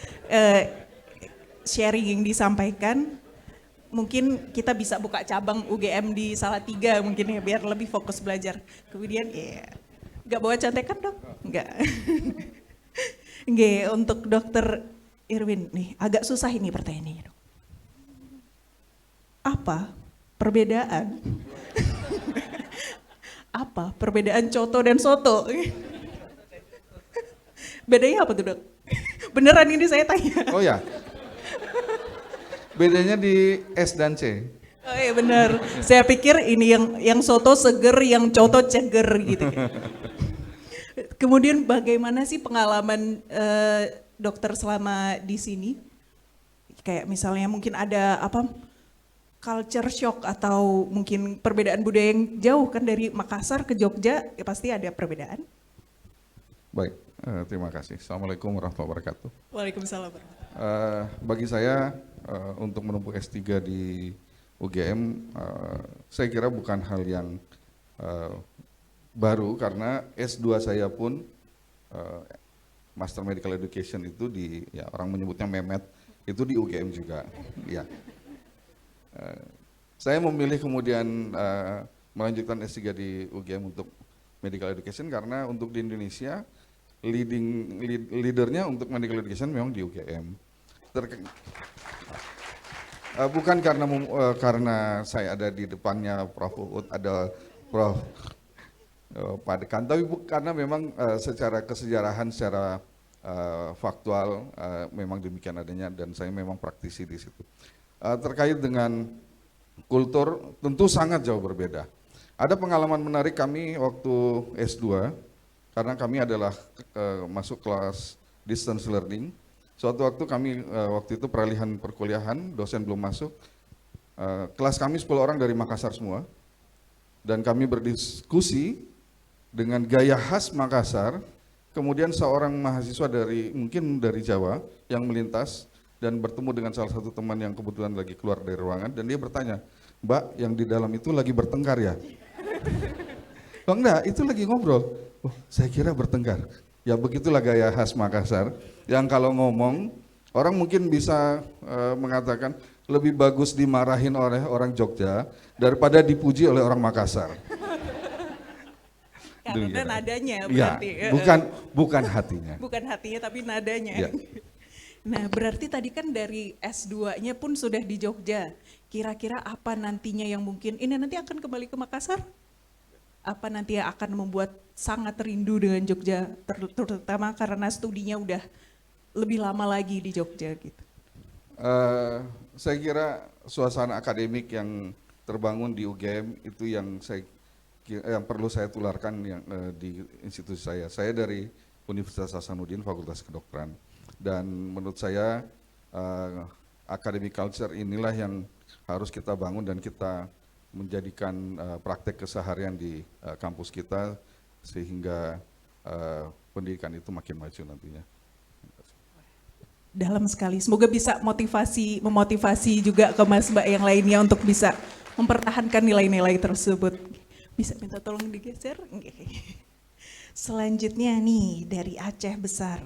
sharing yang disampaikan. Mungkin kita bisa buka cabang UGM di Salatiga mungkin ya, biar lebih fokus belajar. Kemudian ya, nggak bawa contekan dok? Nggak. Nggak, untuk Dokter Irwin nih, agak susah ini pertanyaannya dok. Apa perbedaan? Apa perbedaan coto dan soto? Bedanya apa tuh dok? Beneran ini saya tanya.
Oh ya, bedanya di S dan C.
Oh iya benar. Saya pikir ini yang soto seger, yang coto ceger gitu. Kemudian bagaimana sih pengalaman dokter selama di sini? Kayak misalnya mungkin ada apa culture shock atau mungkin perbedaan budaya yang jauh kan dari Makassar ke Jogja, ya pasti ada perbedaan.
Baik, terima kasih. Assalamualaikum warahmatullahi wabarakatuh.
Waalaikumsalam.
Bagi saya untuk menempuh S3 di UGM, saya kira bukan hal yang baru karena S2 saya pun Master Medical Education itu di, ya orang menyebutnya MEMET, itu di UGM juga. Ya. Saya memilih kemudian melanjutkan S3 di UGM untuk Medical Education karena untuk di Indonesia leadernya untuk Medical Education memang di UGM. Bukan karena saya ada di depannya Prof. Uut, ada Prof. Padekan, tapi karena memang secara kesejarahan, secara faktual memang demikian adanya dan saya memang praktisi di situ. Terkait dengan kultur tentu sangat jauh berbeda. Ada pengalaman menarik kami waktu S2 karena kami adalah masuk kelas distance learning. Suatu waktu kami waktu itu peralihan perkuliahan, dosen belum masuk. Kelas kami 10 orang dari Makassar semua dan kami berdiskusi dengan gaya khas Makassar. Kemudian seorang mahasiswa mungkin dari Jawa yang melintas dan bertemu dengan salah satu teman yang kebetulan lagi keluar dari ruangan dan dia bertanya, "Mbak, yang di dalam itu lagi bertengkar ya?" "Oh enggak, itu lagi ngobrol." "Oh, saya kira bertengkar." Ya begitulah gaya khas Makassar yang kalau ngomong orang mungkin bisa mengatakan lebih bagus dimarahin oleh orang Jogja daripada dipuji oleh orang Makassar.
Karena nadanya
Ya,
berarti.
bukan hatinya.
Bukan hatinya tapi nadanya.
Ya.
Nah berarti tadi kan dari S2-nya pun sudah di Jogja. Kira-kira apa nantinya yang mungkin, ini nanti akan kembali ke Makassar? apa nanti yang akan membuat sangat rindu dengan Jogja, terutama karena studinya udah lebih lama lagi di Jogja gitu?
Saya kira suasana akademik yang terbangun di UGM itu yang perlu saya tularkan di institusi saya. Saya dari Universitas Hasanuddin Fakultas Kedokteran, dan menurut saya academic culture inilah yang harus kita bangun dan kita menjadikan praktek keseharian di kampus kita sehingga pendidikan itu makin maju nantinya.
Dalam sekali, semoga bisa memotivasi juga ke Mas Mbak yang lainnya untuk bisa mempertahankan nilai-nilai tersebut. Bisa minta tolong digeser? Selanjutnya nih dari Aceh Besar.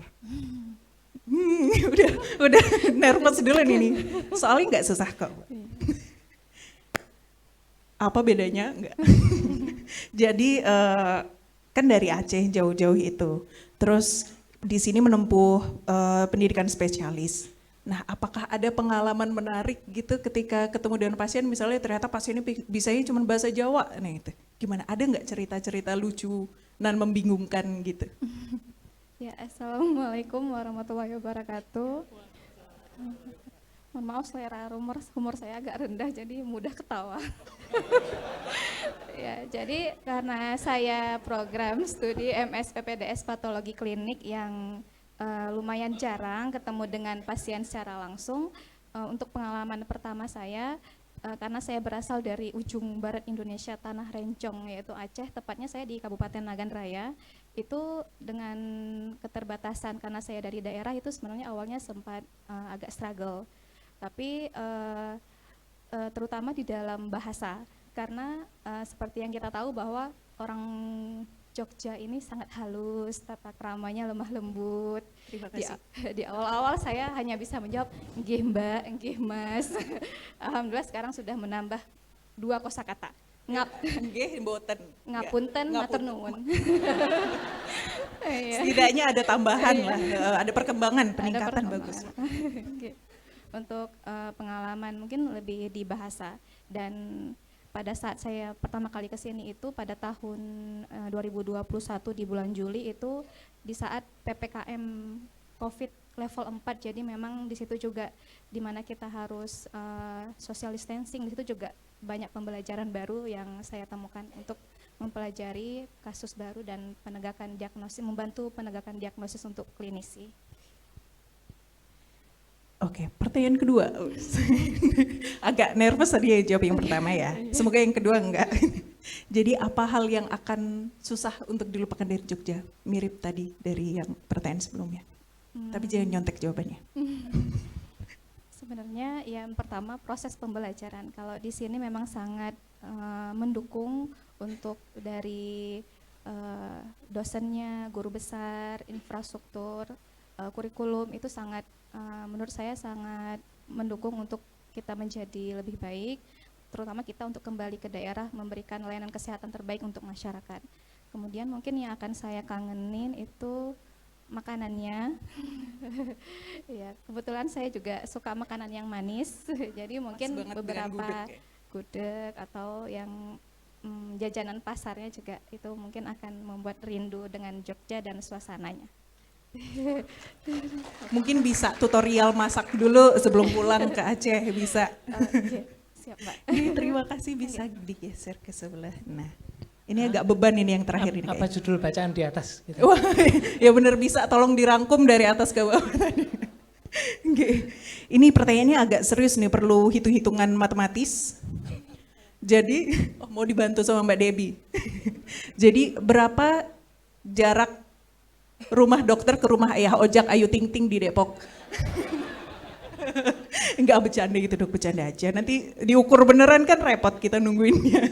Udah nervous dulu nih, soalnya nggak susah kok. Apa bedanya? Enggak. Jadi kan dari Aceh jauh-jauh itu, terus di sini menempuh pendidikan spesialis. Nah, apakah ada pengalaman menarik gitu ketika ketemu dengan pasien, misalnya ternyata pasiennya bisanya cuma bahasa Jawa, nah itu gimana? Ada nggak cerita-cerita lucu dan membingungkan gitu?
Ya, Assalamualaikum warahmatullahi wabarakatuh. Mohon maaf selera humor saya agak rendah jadi mudah ketawa. Ya, jadi karena saya program studi MS PPDS Patologi Klinik yang lumayan jarang ketemu dengan pasien secara langsung, untuk pengalaman pertama saya, karena saya berasal dari ujung barat Indonesia, tanah rencong yaitu Aceh, tepatnya saya di Kabupaten Nagan Raya. Itu dengan keterbatasan karena saya dari daerah itu sebenarnya awalnya sempat agak struggle, tapi terutama di dalam bahasa, karena seperti yang kita tahu bahwa orang Jogja ini sangat halus, tata keramanya lemah lembut.
Terima kasih.
Di awal-awal saya hanya bisa menjawab nggih Mbak, nggih Mas. Alhamdulillah sekarang sudah menambah 2 kosakata.
Nggih mboten.
Ngapunten, matur nuwun.
Setidaknya ada tambahan lah, ada perkembangan, peningkatan bagus.
Untuk pengalaman mungkin lebih di bahasa, dan pada saat saya pertama kali ke sini itu pada tahun 2021 di bulan Juli itu di saat PPKM COVID level 4, jadi memang di situ juga di mana kita harus social distancing, di situ juga banyak pembelajaran baru yang saya temukan untuk mempelajari kasus baru dan penegakan diagnosis, membantu penegakan diagnosis untuk klinisi.
Oke, pertanyaan kedua. Agak nervous tadi ya jawab yang pertama ya. Semoga yang kedua enggak. Jadi apa hal yang akan susah untuk dilupakan dari Jogja? Mirip tadi dari yang pertanyaan sebelumnya. Tapi jangan nyontek jawabannya.
Sebenarnya yang pertama proses pembelajaran. Kalau di sini memang sangat mendukung untuk dari dosennya, guru besar, infrastruktur, kurikulum itu sangat menurut saya sangat mendukung untuk kita menjadi lebih baik, terutama kita untuk kembali ke daerah memberikan layanan kesehatan terbaik untuk masyarakat. Kemudian mungkin yang akan saya kangenin itu makanannya. Ya, kebetulan saya juga suka makanan yang manis, jadi mungkin beberapa gudeg atau yang jajanan pasarnya juga itu mungkin akan membuat rindu dengan Jogja dan suasananya.
Mungkin bisa tutorial masak dulu sebelum pulang ke Aceh, bisa.
Siap Mbak.
Terima kasih, bisa digeser ke sebelah. Nah, ini agak beban ini yang terakhir ini.
Apa judul bacaan di atas? Gitu.
Wah, ya benar, bisa tolong dirangkum dari atas ke bawah. Ini pertanyaannya agak serius nih, perlu hitung-hitungan matematis. Jadi, mau dibantu sama Mbak Debbie. Jadi berapa jarak rumah dokter ke rumah ayah ojak Ayu Ting Ting di Depok? Enggak, bercanda gitu Dok, bercanda aja. Nanti diukur beneran kan repot kita nungguinnya.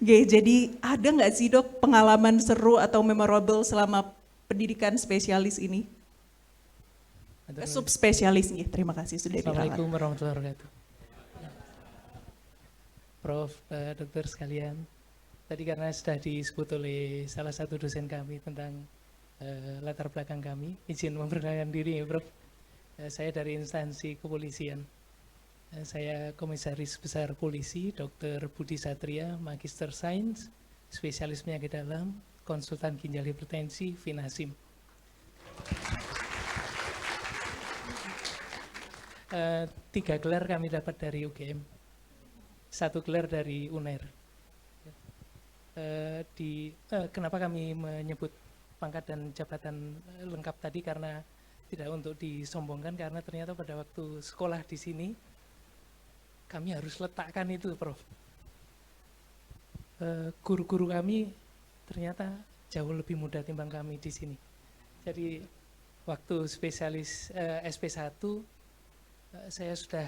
Jadi ada nggak sih Dok pengalaman seru atau memorable selama pendidikan spesialis ini? Subspesialis nih, terima kasih sudah diralat.
Assalamualaikum warahmatullahi wabarakatuh. Prof, dokter sekalian, tadi karena sudah disebut oleh salah satu dosen kami tentang latar belakang kami, izin memperkenalkan diri ya Prof. Saya dari instansi kepolisian. Saya Komisaris Besar Polisi Dr. Budi Satria, Magister Sains, spesialismenya ke dalam, konsultan ginjal hipertensi, Vinasim. Tiga gelar kami dapat dari UGM, 1 gelar dari UNER. Kenapa kami menyebut pangkat dan jabatan lengkap tadi, karena tidak untuk disombongkan, karena ternyata pada waktu sekolah di sini kami harus letakkan itu, Prof. Guru-guru kami ternyata jauh lebih muda timbang kami di sini. Jadi waktu spesialis SP1 saya sudah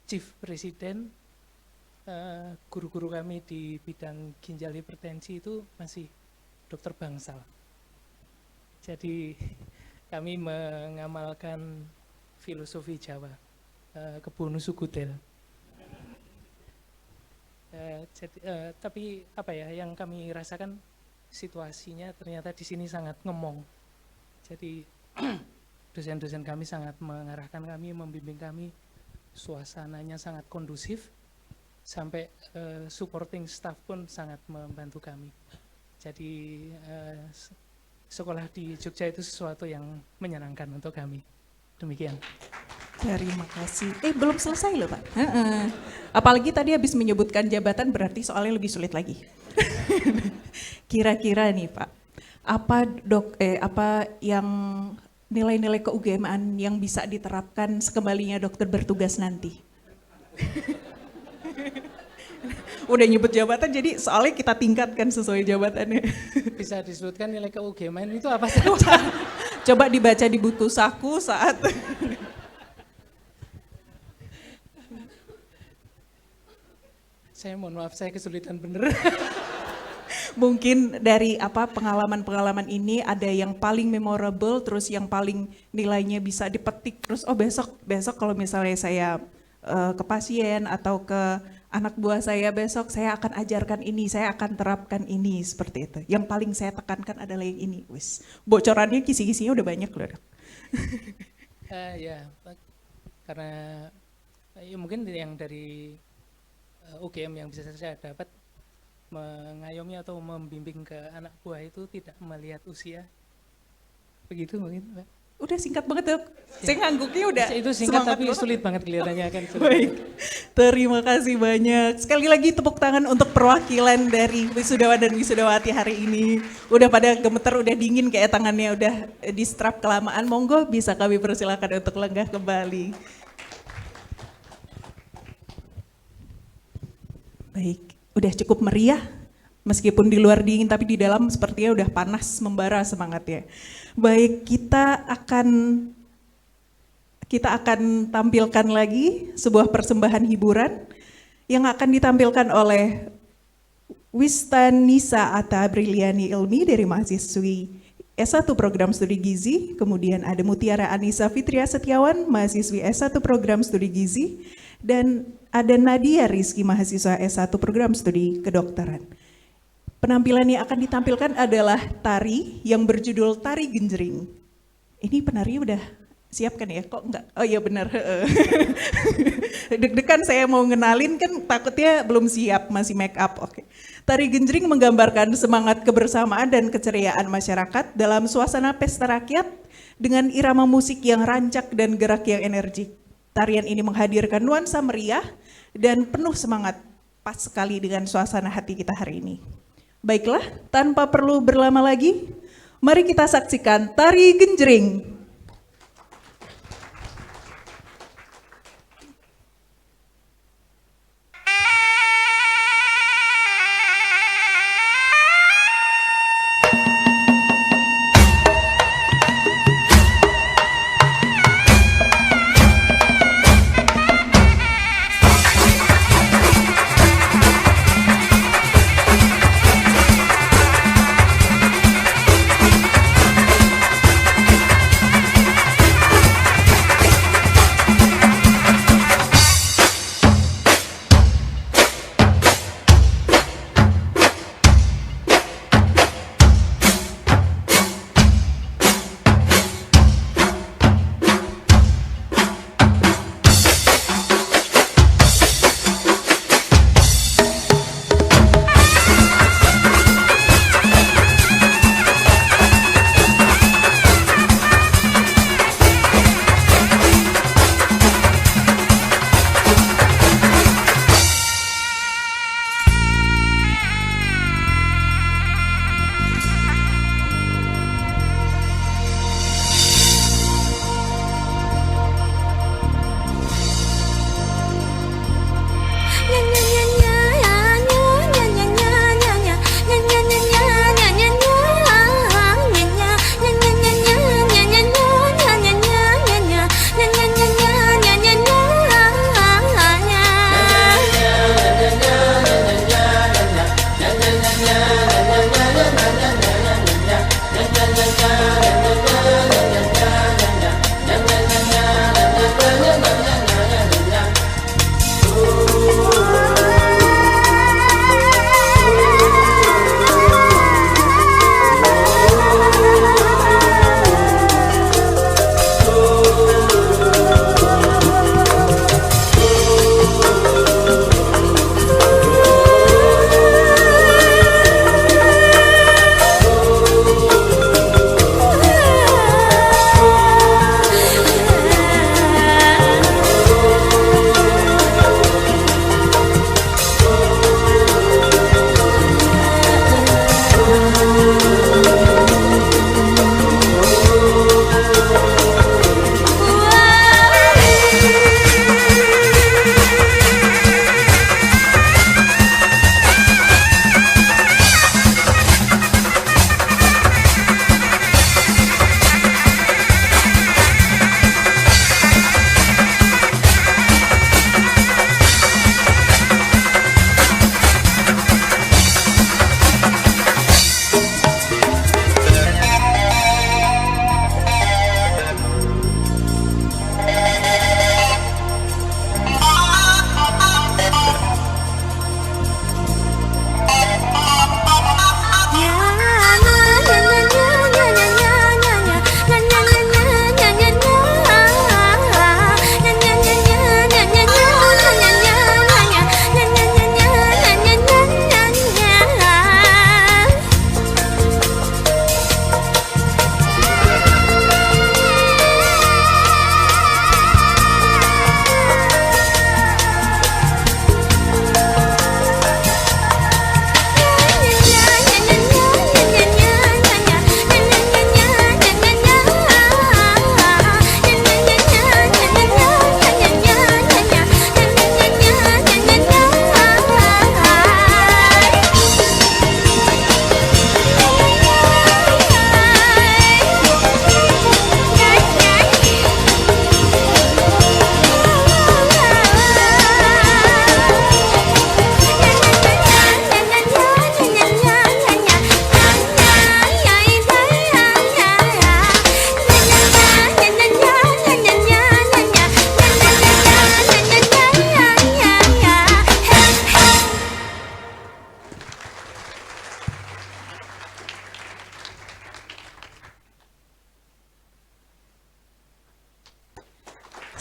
chief presiden, guru-guru kami di bidang ginjal hipertensi itu masih dokter bangsal. Jadi kami mengamalkan filosofi Jawa, kebunu sugudel. Tapi apa ya, yang kami rasakan situasinya ternyata di sini sangat ngemong. Jadi dosen-dosen kami sangat mengarahkan kami, membimbing kami, suasananya sangat kondusif, sampai supporting staff pun sangat membantu kami. Jadi sekolah di Jogja itu sesuatu yang menyenangkan untuk kami. Demikian.
Terima kasih. Belum selesai loh Pak. Apalagi tadi habis menyebutkan jabatan, berarti soalnya lebih sulit lagi. Kira-kira nih Pak, apa yang nilai-nilai ke-UGM-an yang bisa diterapkan sekembalinya dokter bertugas nanti? Udah nyebut jabatan, jadi soalnya kita tingkatkan sesuai jabatannya.
Bisa disebutkan nilai ke-UGM-an itu apa saja?
Coba dibaca di buku saku saat
saya mohon maaf, saya kesulitan bener.
Mungkin dari pengalaman-pengalaman ini ada yang paling memorable, terus yang paling nilainya bisa dipetik, terus besok kalau misalnya saya ke pasien atau ke anak buah saya, besok saya akan ajarkan ini, saya akan terapkan ini, seperti itu. Yang paling saya tekankan adalah yang ini. Bocorannya, kisi-kisinya udah banyak loh.
Ya, karena ya mungkin yang dari UGM yang bisa saya dapat, mengayomi atau membimbing ke anak buah itu tidak melihat usia. Begitu mungkin, Mbak.
Udah singkat banget dok. Saya ngangguknya udah
itu singkat tapi
banget.
Sulit banget kelihatannya kan.
Baik, terima kasih banyak. Sekali lagi tepuk tangan untuk perwakilan dari wisudawan dan wisudawati hari ini. Udah pada gemeter, udah dingin kayak tangannya udah di strap kelamaan. Monggo bisa kami persilakan untuk lenggah kembali. Baik, udah cukup meriah. Meskipun di luar dingin tapi di dalam sepertinya udah panas membara semangatnya. Baik, kita akan tampilkan lagi sebuah persembahan hiburan yang akan ditampilkan oleh Wistan Nisa Atta Briliani Ilmi dari mahasiswi S1 Program Studi Gizi, kemudian ada Mutiara Anissa Fitria Setiawan, mahasiswi S1 Program Studi Gizi, dan ada Nadia Rizky, mahasiswa S1 Program Studi Kedokteran. Penampilan yang akan ditampilkan adalah tari yang berjudul Tari Genjring. Ini penari udah siap kan ya? Kok enggak? Oh iya benar. Deg-degan saya mau ngenalin kan takutnya belum siap, masih make up. Oke. Tari Genjring menggambarkan semangat kebersamaan dan keceriaan masyarakat dalam suasana pesta rakyat dengan irama musik yang rancak dan gerak yang energik. Tarian ini menghadirkan nuansa meriah dan penuh semangat, pas sekali dengan suasana hati kita hari ini. Baiklah, tanpa perlu berlama lagi, mari kita saksikan Tari Genjring.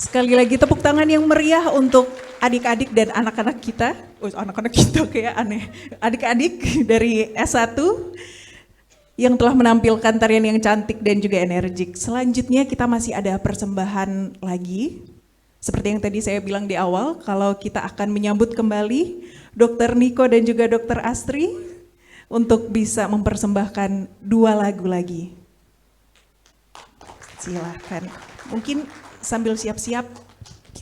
Sekali lagi tepuk tangan yang meriah untuk adik-adik dan anak-anak kita. Oh, anak-anak kita kayak aneh. Adik-adik dari S1 yang telah menampilkan tarian yang cantik dan juga energik. Selanjutnya kita masih ada persembahan lagi. Seperti yang tadi saya bilang di awal, kalau kita akan menyambut kembali Dr. Niko dan juga Dr. Astri untuk bisa mempersembahkan 2 lagu lagi. Silahkan. Mungkin sambil siap-siap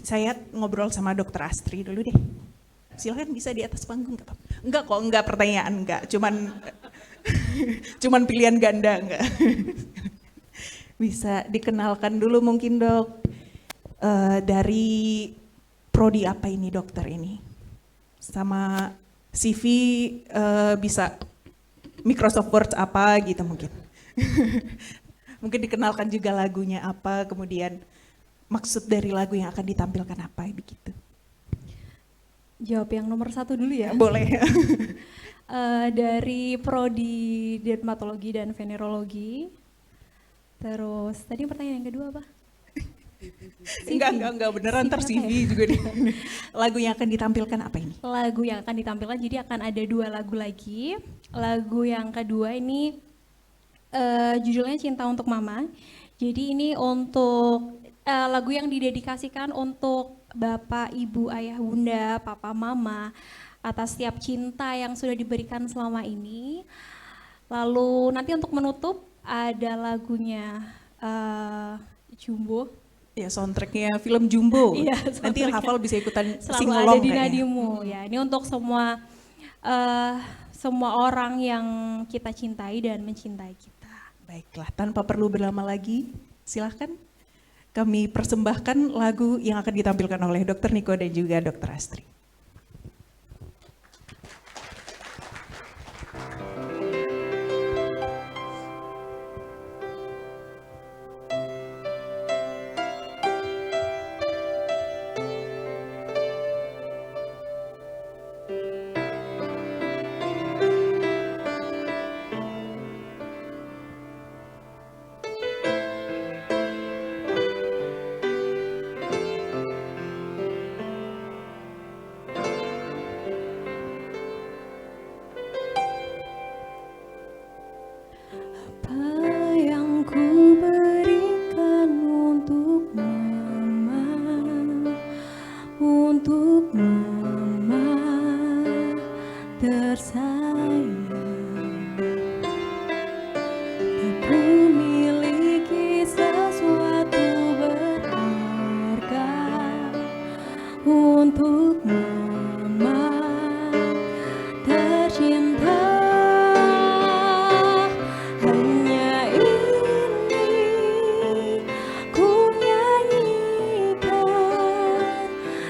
saya ngobrol sama Dr. Astri dulu deh. Silahkan bisa di atas panggung nggak apa-apa. Enggak kok, enggak pertanyaan, enggak. Cuman pilihan ganda, enggak. Bisa dikenalkan dulu mungkin Dok. Dari prodi apa ini dokter ini? Sama CV bisa Microsoft Word apa gitu mungkin. Mungkin dikenalkan juga lagunya apa, kemudian maksud dari lagu yang akan ditampilkan apa begitu.
Jawab yang nomor 1 dulu ya.
Boleh.
Dari prodi dermatologi dan venerologi. Terus tadi pertanyaan yang kedua apa?
Enggak beneran ntar CV juga nih. Lagu yang akan ditampilkan apa ini?
Lagu yang akan ditampilkan jadi akan ada 2 lagu lagi. Lagu yang kedua ini judulnya Cinta Untuk Mama. Jadi ini untuk lagu yang didedikasikan untuk Bapak, Ibu, Ayah, Bunda, Papa, Mama atas setiap cinta yang sudah diberikan selama ini. Lalu nanti untuk menutup ada lagunya Jumbo.
Ya, soundtracknya film Jumbo.
Iya,
nanti yang hafal bisa ikutan
selalu
sing
ada
along
di
kayaknya.
nadimu. Ya, ini untuk semua orang yang kita cintai dan mencintai kita.
Baiklah, tanpa perlu berlama lagi, silahkan kami persembahkan lagu yang akan ditampilkan oleh Dr. Niko dan juga Dr. Astri.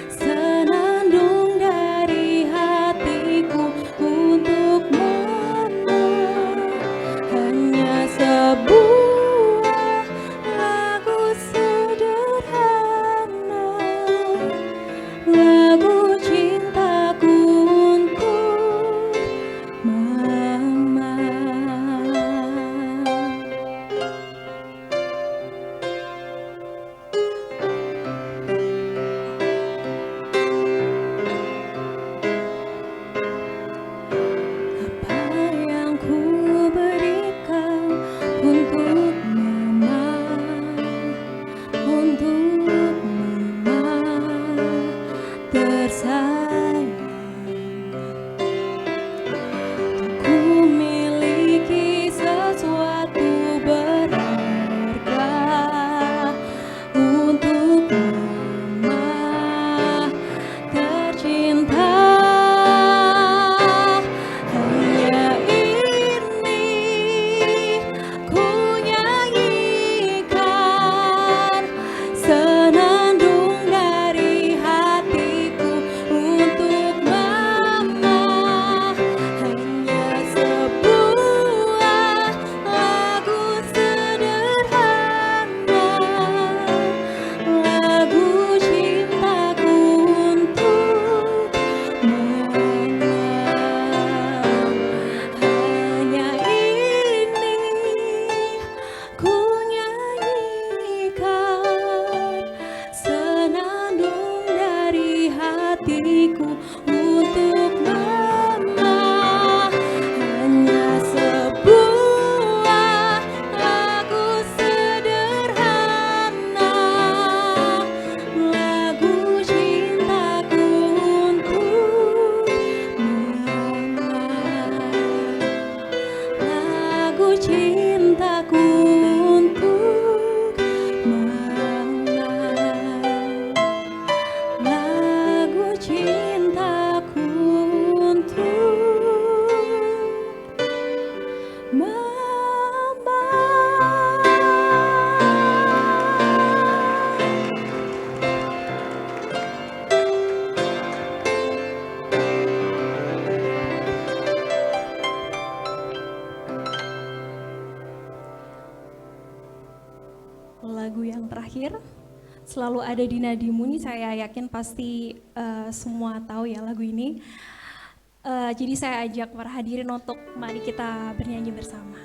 Senandung dari hatiku untuk terakhir, selalu ada di nadimu. Ini saya yakin pasti semua tahu ya lagu ini. Jadi saya ajak para hadirin untuk mari kita bernyanyi bersama.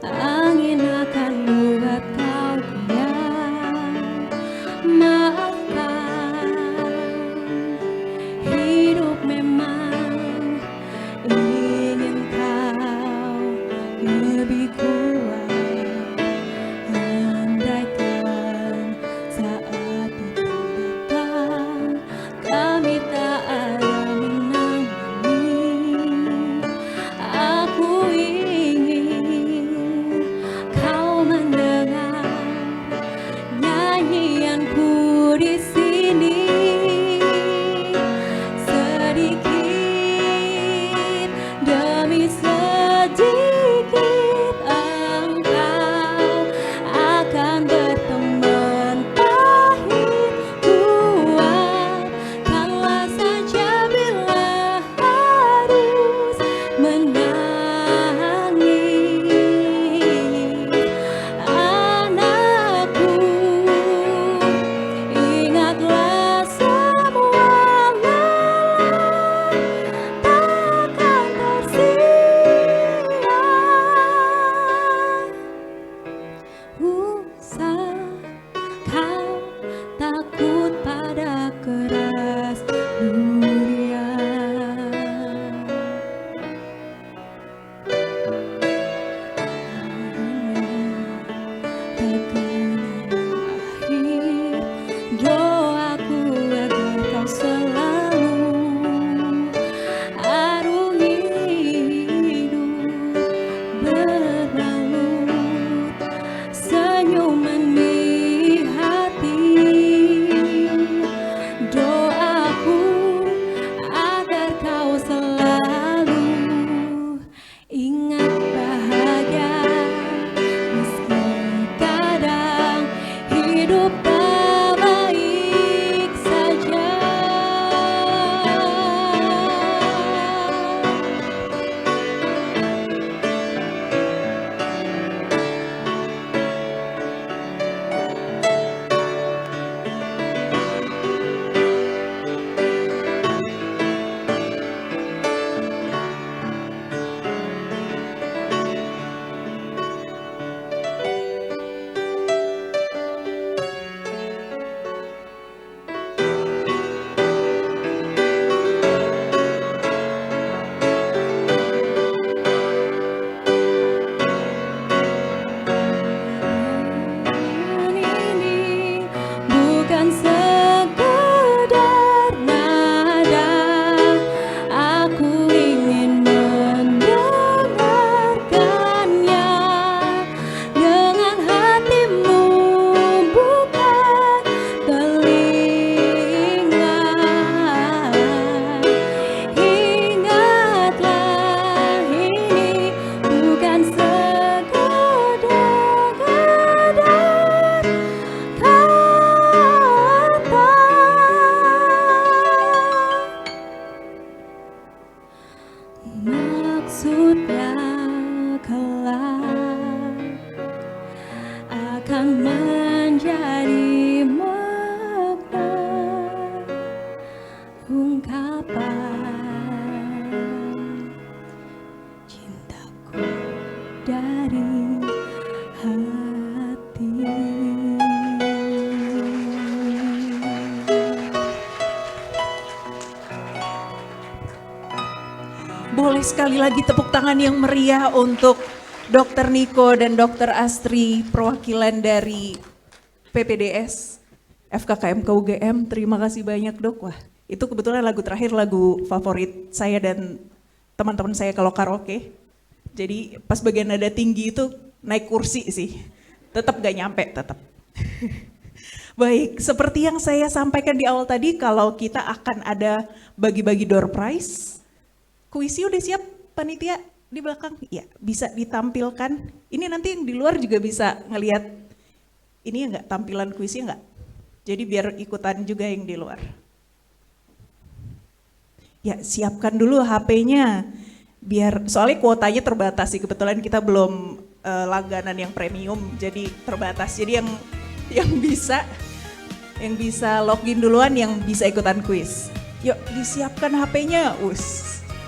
Angin akan buat kau diam, maafkan. Hidup memang ingin kau lebih kuat. Andaikan saat itu datang, kami tak ada menangani. Aku kau mendengar nyanyianku di sini, sedikit demi sedikit engkau akan berteman pahit kuat, kalah saja bila harus menangis. Ingatlah semua lelah takkan tersia. Usah kau takut pada keras dunia. Doaku agar kau selalu arungi hidup berbalut senyuman di hati. Doaku agar kau selalu ingat bahagia, meski kadang hidup tak baik saja. Ini bukan sekedar nada, aku ingin mendengarkannya dengan hatimu, bukan telinga. Ingatlah ini bukan maksudnya kelak akan menjadi makna ungkapan cintaku dari hati.
Boleh sekali lagi tepuk tangan yang meriah untuk Dr. Niko dan Dr. Astri, perwakilan dari PPDS. FKKM KUGM, terima kasih banyak Dok. Wah, itu kebetulan lagu terakhir, lagu favorit saya dan teman-teman saya kalau karaoke. Jadi pas bagian nada tinggi itu naik kursi sih, tetap gak nyampe, tetap. Baik, seperti yang saya sampaikan di awal tadi, kalau kita akan ada bagi-bagi door prize, kuisnya udah siap panitia di belakang? Ya, bisa ditampilkan. Ini nanti yang di luar juga bisa ngelihat ini enggak, tampilan kuisnya enggak? Jadi biar ikutan juga yang di luar. Ya, siapkan dulu HP-nya. Biar soalnya kuotanya terbatas sih, kebetulan kita belum langganan yang premium, jadi terbatas. Jadi yang bisa login duluan, yang bisa ikutan kuis. Yuk, disiapkan HP-nya.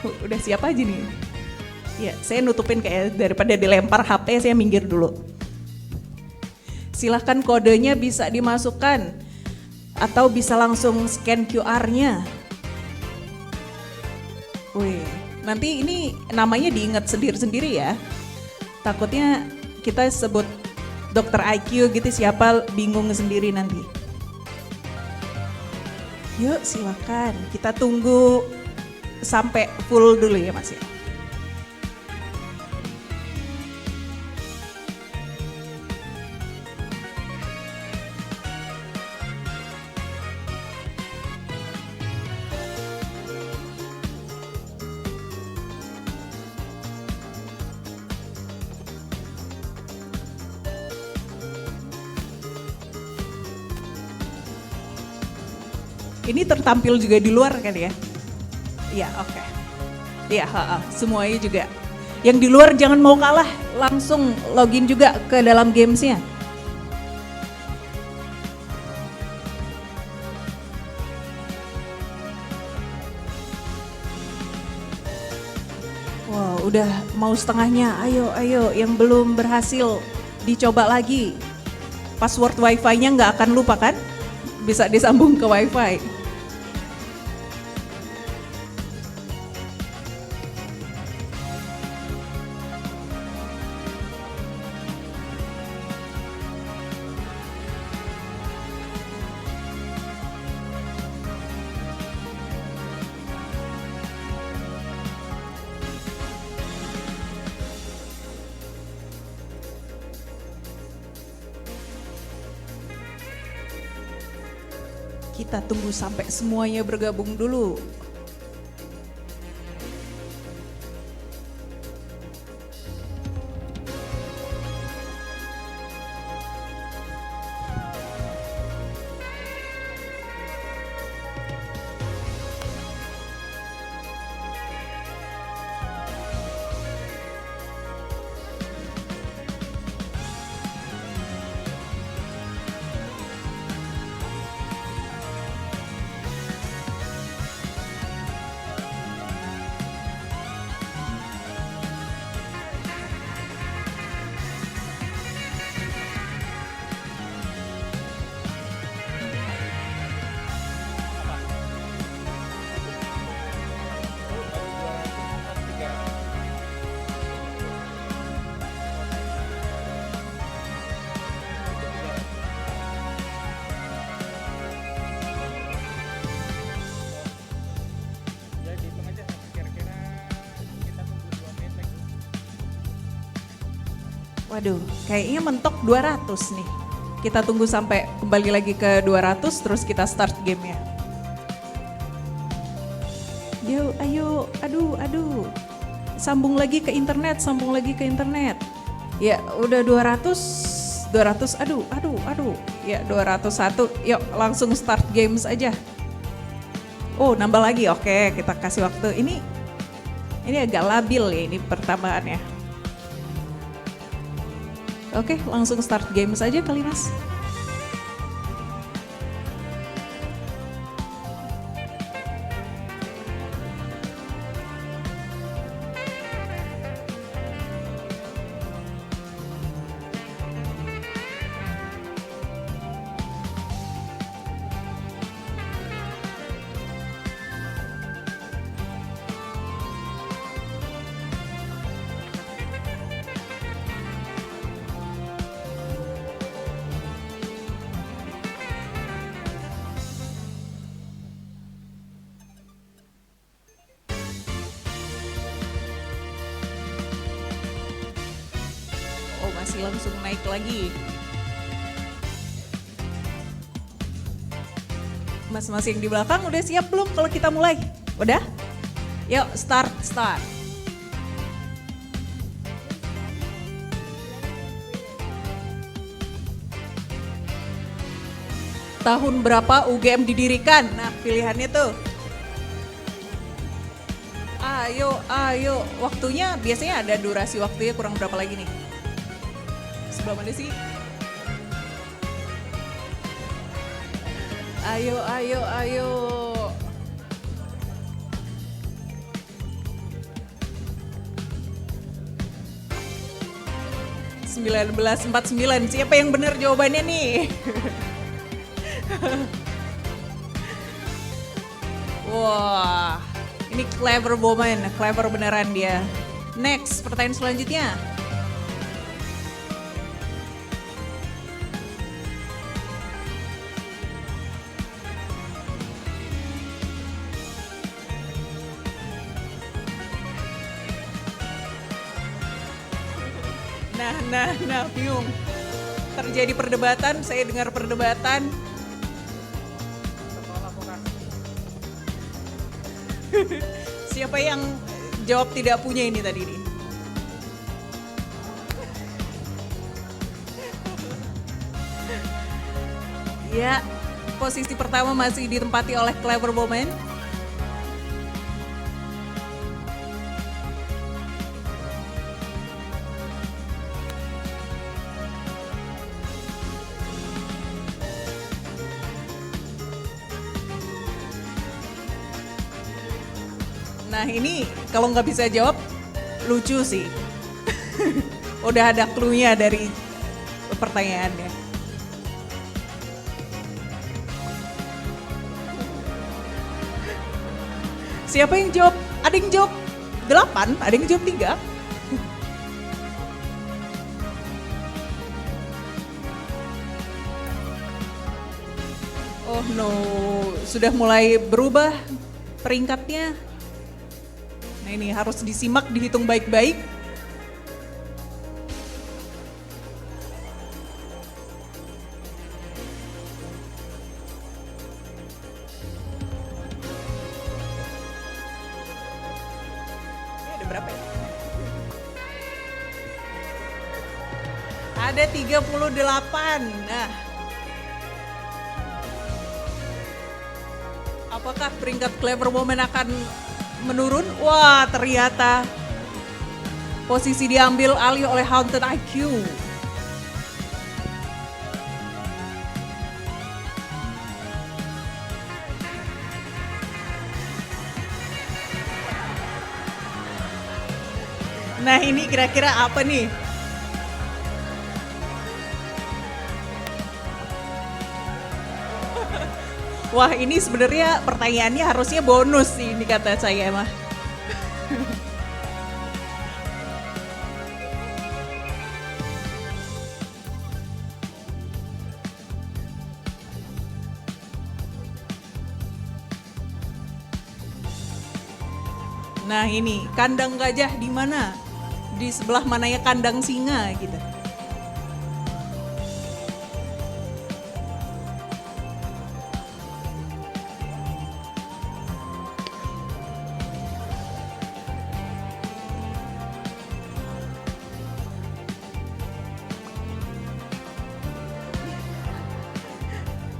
Udah siap aja nih. Ya, saya nutupin kayak daripada dilempar HP, saya minggir dulu. Silahkan kodenya bisa dimasukkan atau bisa langsung scan QR-nya. Wih, nanti ini namanya diingat sendiri-sendiri ya. Takutnya kita sebut dokter IQ gitu, siapa bingung sendiri nanti. Yuk silakan, kita tunggu sampai full dulu ya Mas ya. Ini tertampil juga di luar kan ya? Iya, oke. Iya, semuanya juga. Yang di luar jangan mau kalah, langsung login juga ke dalam gamesnya. Wow, udah mau setengahnya. Ayo, yang belum berhasil dicoba lagi. Password wifi-nya nggak akan lupa kan? Bisa disambung ke wifi. Kita tunggu sampai semuanya bergabung dulu. Waduh, kayaknya mentok 200 nih. Kita tunggu sampai kembali lagi ke 200, terus kita start gamenya. Yuk, ayo, aduh. Sambung lagi ke internet, Ya, udah 200, aduh. Ya, 201, yuk langsung start games aja. Oh, nambah lagi, oke, kita kasih waktu. Ini agak labil ya, ini pertambahannya. Oke, langsung start game saja kali Mas. masih langsung naik lagi. Mas-mas yang di belakang udah siap belum kalau kita mulai? Udah? Yuk start. Tahun berapa UGM didirikan? Nah, pilihannya tuh. Ayo. Waktunya biasanya ada durasi waktunya kurang berapa lagi nih? Sebelah mana sih? Ayo. 1949, siapa yang benar jawabannya nih? Wah, ini clever woman, clever beneran dia. Next, pertanyaan selanjutnya. Nah, bingung. Terjadi perdebatan, saya dengar perdebatan. Siapa yang jawab tidak punya ini tadi nih? Ya, posisi pertama masih ditempati oleh Clever Woman. Nah ini kalau nggak bisa jawab lucu sih. Udah ada clue-nya dari pertanyaannya. Siapa yang jawab? Ada yang jawab 8, ada yang jawab 3. Oh no, sudah mulai berubah peringkatnya. Nah ini harus disimak, dihitung baik-baik. Ini ada berapa ya? Ada 38. Nah, apakah peringkat Clever Woman akan menurun? Wah, ternyata posisi diambil alih oleh Haunted IQ. Nah, ini kira-kira apa nih? Wah, ini sebenarnya pertanyaannya harusnya bonus sih, ini kata saya mah. Nah ini, kandang gajah di mana? Di sebelah mananya kandang singa gitu.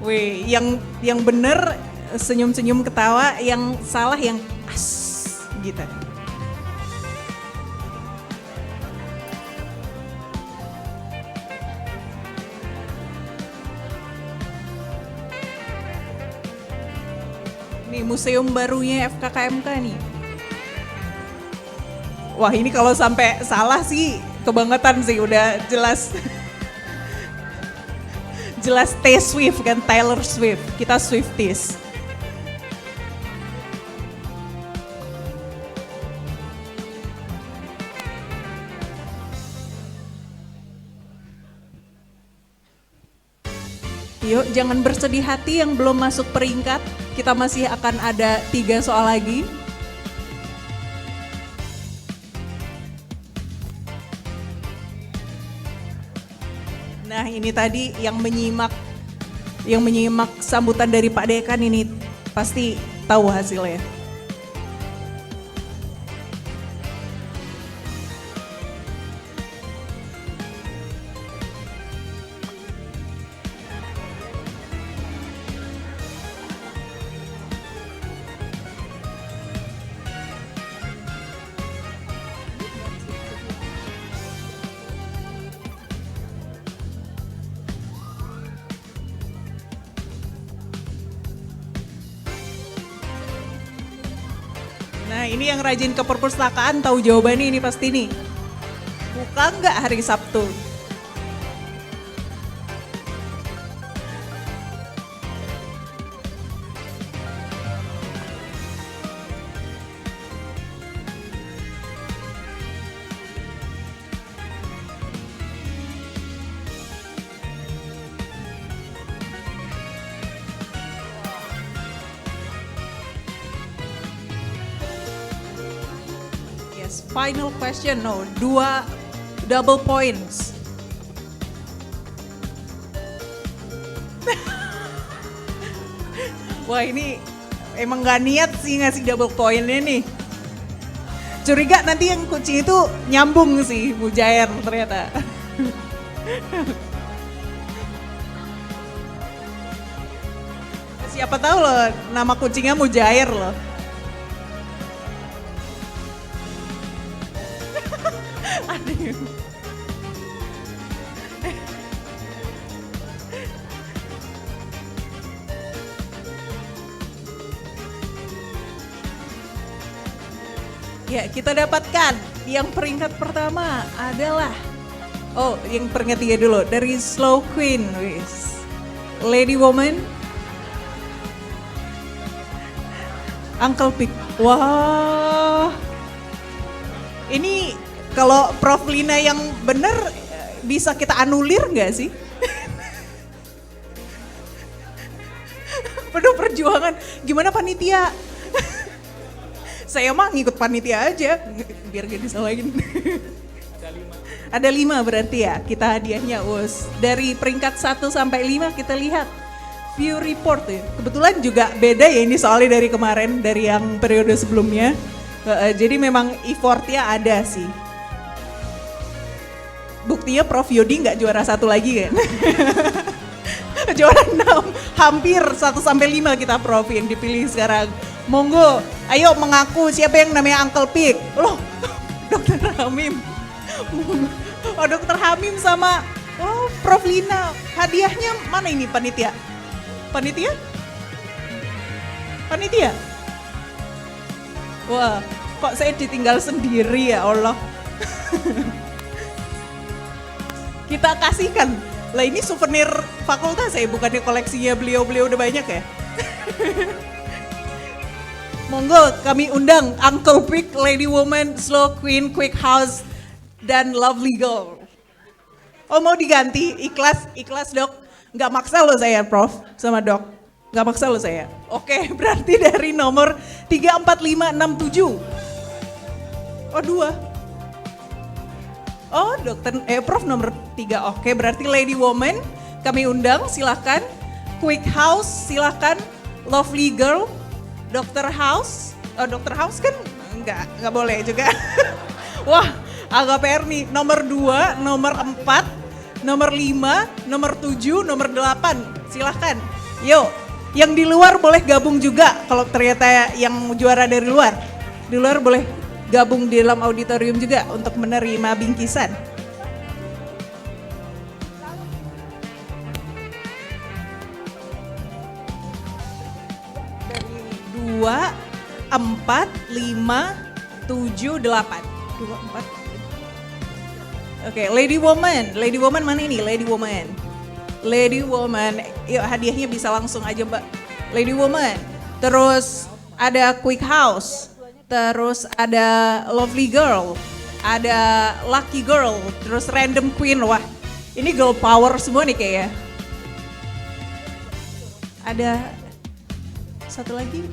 Wih, yang bener senyum-senyum ketawa, yang salah yang as gitu. Nih museum barunya FKKMK nih. Wah ini kalau sampai salah sih kebangetan sih, udah jelas. Jelas T-Swift kan, Taylor Swift, kita Swifties. Yuk jangan bersedih hati yang belum masuk peringkat, kita masih akan ada 3 soal lagi. Nah ini tadi yang menyimak sambutan dari Pak Dekan ini pasti tahu hasilnya. Nah ini yang rajin ke perpustakaan tahu jawabannya ini pasti nih. Buka nggak hari Sabtu? Final question, no, 2 double points. Wah ini emang gak niat sih ngasih double pointnya nih. Curiga nanti yang kucing itu nyambung sih, Mujair ternyata. Siapa tahu loh nama kucingnya Mujair loh. Ya, kita dapatkan yang peringkat pertama adalah yang peringkat 3 dulu dari Slow Queen, wis. Lady Woman, Uncle Pig. Wah, ini kalau Prof Lina yang benar bisa kita anulir nggak sih? Penuh perjuangan. Gimana panitia? Saya mah ngikut panitia aja, biar gak disalahin. Ada 5 berarti ya, kita hadiahnya us. Dari peringkat 1 sampai 5 kita lihat view report ya. Kebetulan juga beda ya ini soalnya dari kemarin, dari yang periode sebelumnya. Jadi memang effortnya ada sih. Buktinya Prof Yodi nggak juara 1 lagi kan. Juara 6, hampir 1 sampai 5 kita Prof yang dipilih sekarang. Monggo, ayo mengaku siapa yang namanya Uncle Pig. Loh, Dokter Hamim. Oh, Dokter Hamim sama Prof Lina. Hadiahnya mana ini panitia? Panitia? Panitia? Wah, kok saya ditinggal sendiri ya Allah. Kita kasihkan. Lah ini souvenir fakultas ya, bukannya koleksinya beliau-beliau udah banyak ya? Monggo kami undang Uncle Pig, Lady Woman, Slow Queen, Quick House, dan Lovely Girl. Oh mau diganti, ikhlas Dok. Nggak maksa loh saya Prof sama Dok. Nggak maksa loh saya. Oke berarti dari nomor 34567. Oh 2. Oh Prof nomor 3. Oke berarti Lady Woman kami undang silahkan. Quick House silahkan. Lovely Girl. Dokter House kan nggak boleh juga. Wah agak PR nih, nomor 2, nomor 4, nomor 5, nomor 7, nomor 8, silahkan. Yuk, yang di luar boleh gabung juga kalau ternyata yang juara dari luar. Di luar boleh gabung di dalam auditorium juga untuk menerima bingkisan. Dari 2, 4, 5, 7, 8. 2, 4. Oke, Lady Woman mana ini? Lady Woman, yuk hadiahnya bisa langsung aja Mbak. Lady Woman, terus ada Quick House, terus ada Lovely Girl, ada Lucky Girl, terus Random Queen. Wah, ini girl power semua nih kayaknya. Ada satu lagi.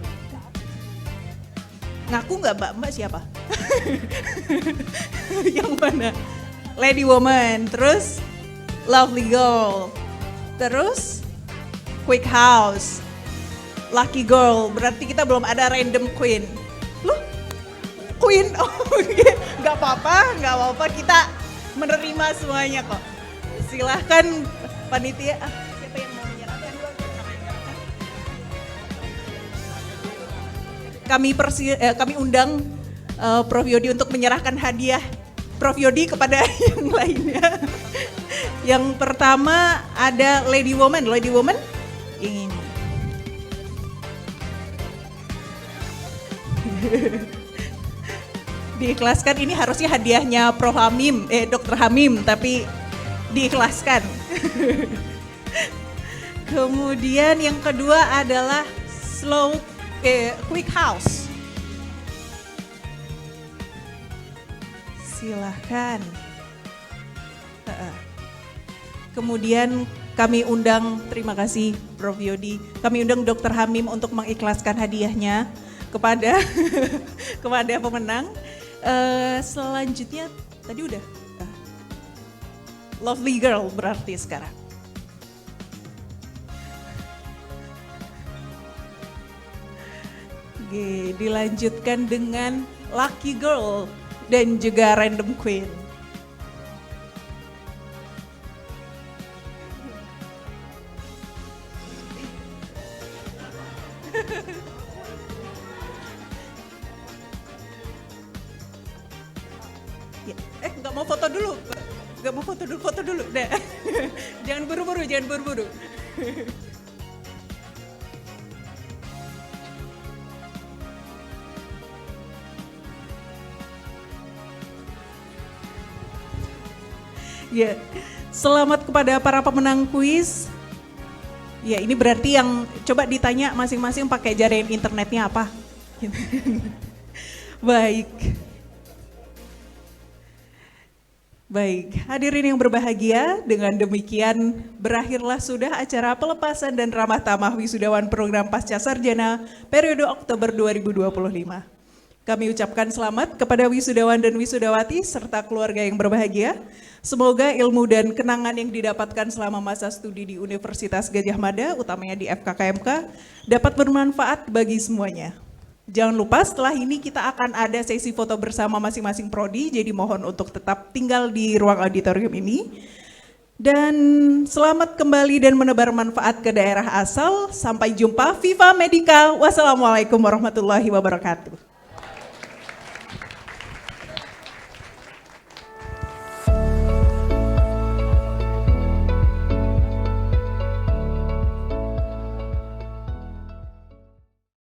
Ngaku nggak Mbak siapa? Yang mana? Lady Woman, terus Lovely Girl. Terus Quick House, Lucky Girl. Berarti kita belum ada Random Queen. Loh, Queen? Oh, nggak apa-apa. Kita menerima semuanya kok. Silahkan panitia. Siapa yang mau menyerahkan? Kami undang Prof Yodi untuk menyerahkan hadiah Prof Yodi kepada yang lainnya. Yang pertama ada Lady Woman yang ini. Diikhlaskan, ini harusnya hadiahnya Prof Hamim, Dr. Hamim, tapi diikhlaskan. Kemudian yang kedua adalah Quick House. Silahkan. Kemudian kami undang, terima kasih Prof Yodi, kami undang Dr. Hamim untuk mengikhlaskan hadiahnya kepada kepada pemenang. Selanjutnya tadi udah Lovely Girl berarti sekarang. Oke, dilanjutkan dengan Lucky Girl dan juga Random Queen. Nggak mau foto dulu, foto dulu. Nah. Jangan buru-buru. Ya, selamat kepada para pemenang kuis. Ya, ini berarti yang coba ditanya masing-masing pakai jaringan internetnya apa. Baik, hadirin yang berbahagia, dengan demikian berakhirlah sudah acara pelepasan dan ramah tamah wisudawan program Pasca Sarjana periode Oktober 2025. Kami ucapkan selamat kepada wisudawan dan wisudawati serta keluarga yang berbahagia. Semoga ilmu dan kenangan yang didapatkan selama masa studi di Universitas Gadjah Mada, utamanya di FKKMK, dapat bermanfaat bagi semuanya. Jangan lupa setelah ini kita akan ada sesi foto bersama masing-masing prodi, jadi mohon untuk tetap tinggal di ruang auditorium ini. Dan selamat kembali dan menebar manfaat ke daerah asal. Sampai jumpa, Viva Medica. Wassalamualaikum warahmatullahi wabarakatuh.